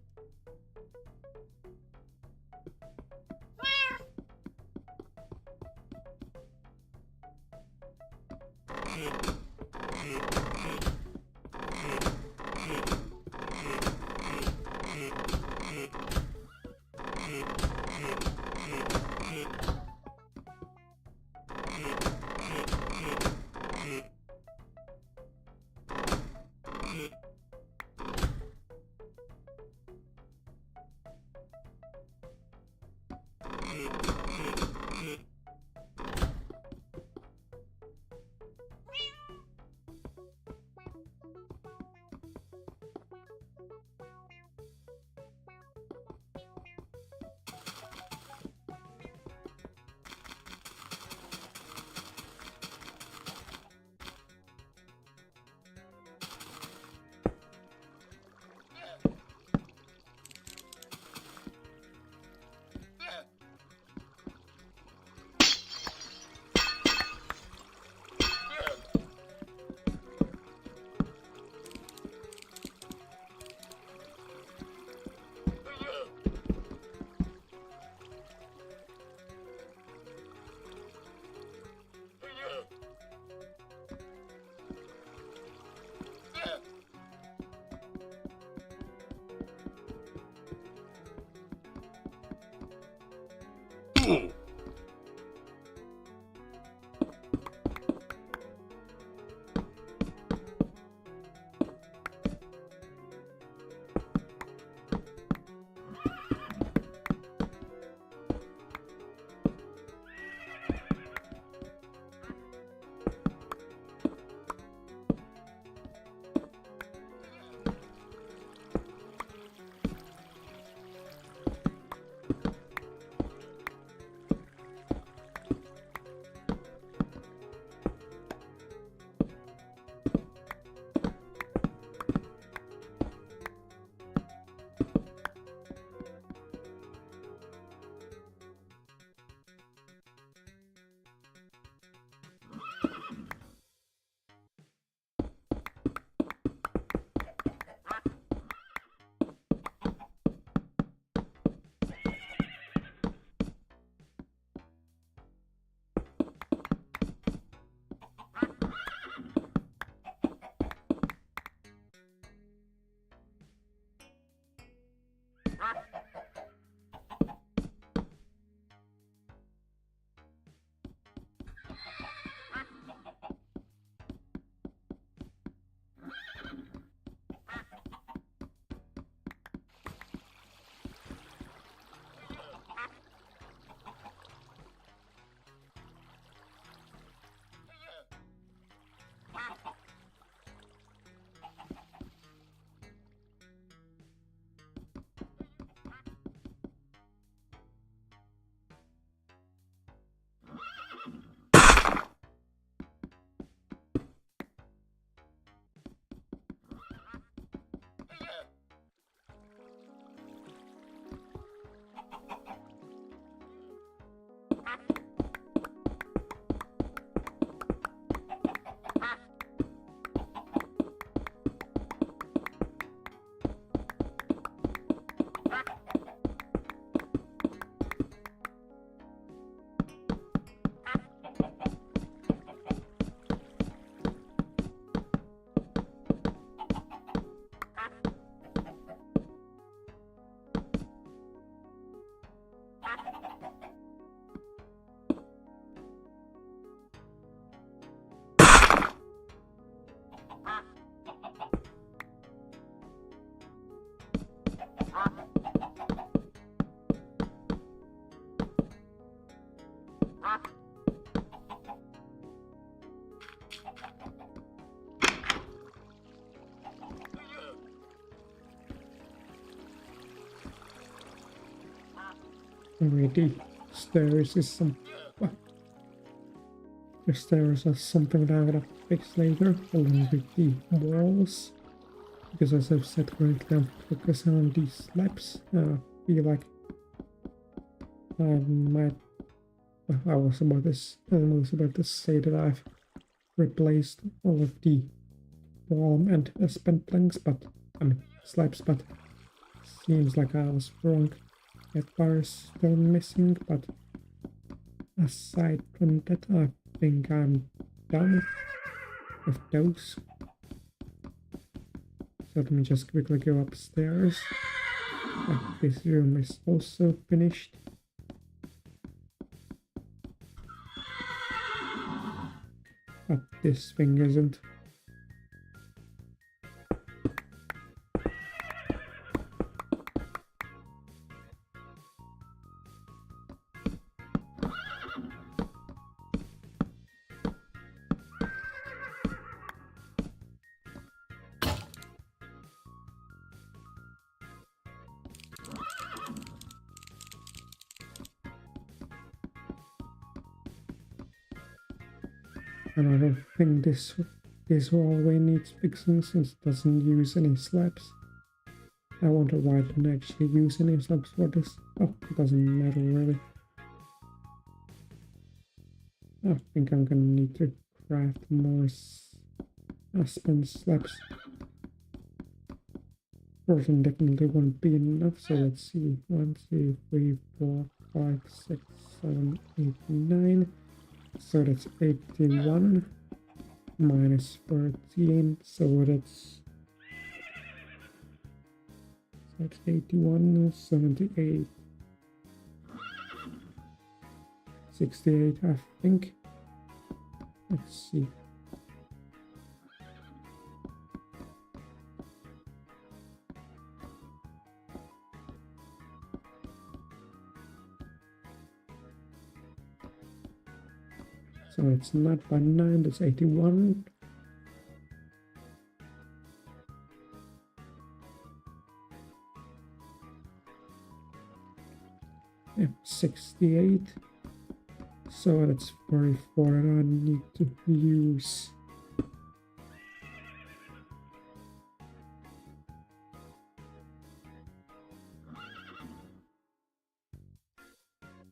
S1: Already, stairs is some. What? The stairs are something that I'm gonna fix later, along with the walls. Because as I've said currently, I'm focusing on these slabs. I feel like I might. I was about to say that I've replaced all of the wall and spent planks, but I mean slabs, but seems like I was wrong. That bar is still missing, but aside from that, I think I'm done with those. So let me just quickly go upstairs. This room is also finished. But this thing isn't. And I don't think this hallway needs fixing since it doesn't use any slabs. I wonder why it didn't actually use any slabs for this. Oh, it doesn't matter really. I think I'm gonna need to craft more aspen slabs. Person definitely won't be enough, so let's see. 1, 2, 3, 4, 5, 6, 7, 8, 9. So that's 81 minus 14, so that's 81, 78. 68, I think. Let's see. So it's not by 9, that's 81. Yeah, 68. So that's 44 and I need to use.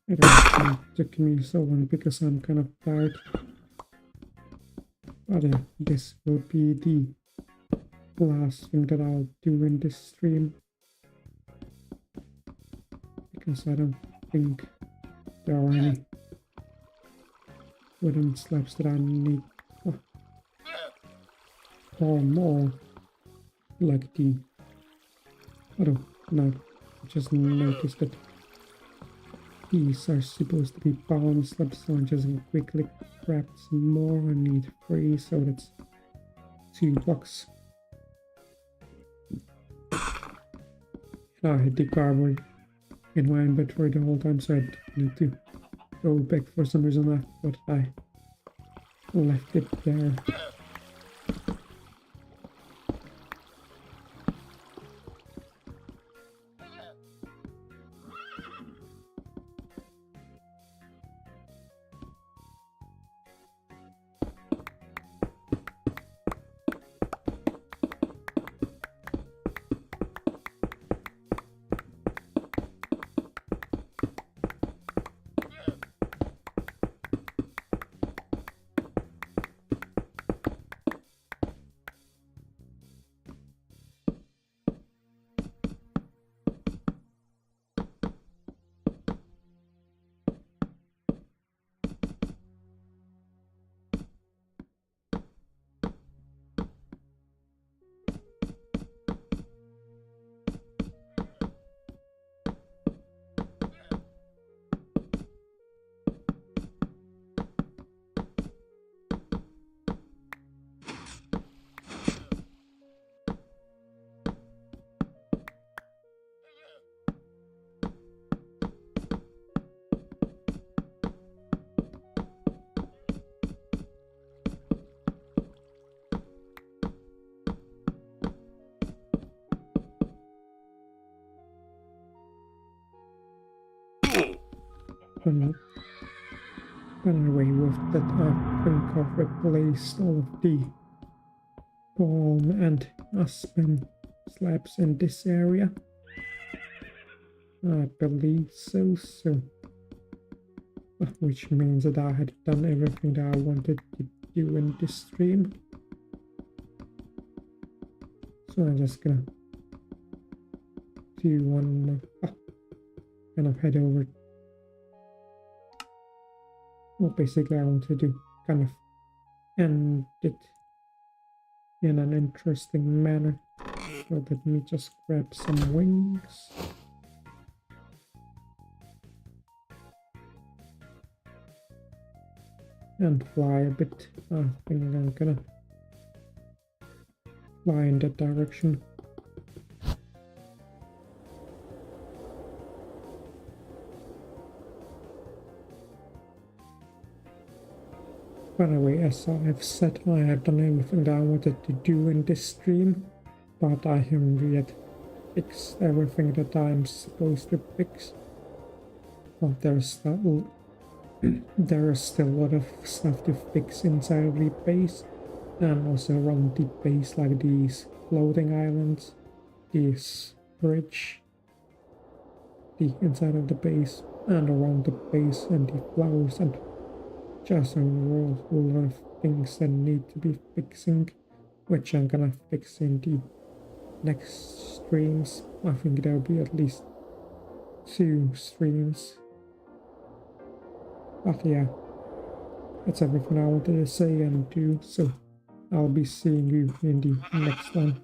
S1: It actually took me so long because I'm kind of tired. But yeah, this will be the last thing that I'll do in this stream. Because I don't think there are any wooden slabs that I need. Or more like the. I don't know. I just noticed that these are supposed to be bound slabs, so I just quickly grabbed some more. I need 3, so that's 2 blocks. And I had the cardboard in my inventory the whole time, so I need to go back for some reason. I thought I left it there. Anyway, with that, I think I've replaced all of the palm and aspen slabs in this area. I believe so, which means that I had done everything that I wanted to do in this stream. So I'm just gonna do one more, kind of head over. Well, basically I want to kind of end it in an interesting manner. So let me just grab some wings. And fly a bit. I think I'm gonna fly in that direction. By the way, as I've said, I have done everything that I wanted to do in this stream, but I haven't yet fixed everything that I'm supposed to fix. Well, there is still a lot of stuff to fix inside of the base, and also around the base, like these floating islands, this bridge, the inside of the base, and around the base, and the flowers, and just overall a lot of things that need to be fixing, which I'm gonna fix in the next streams. I think there'll be at least 2 streams. But yeah, that's everything I wanted to say and do, so I'll be seeing you in the next one.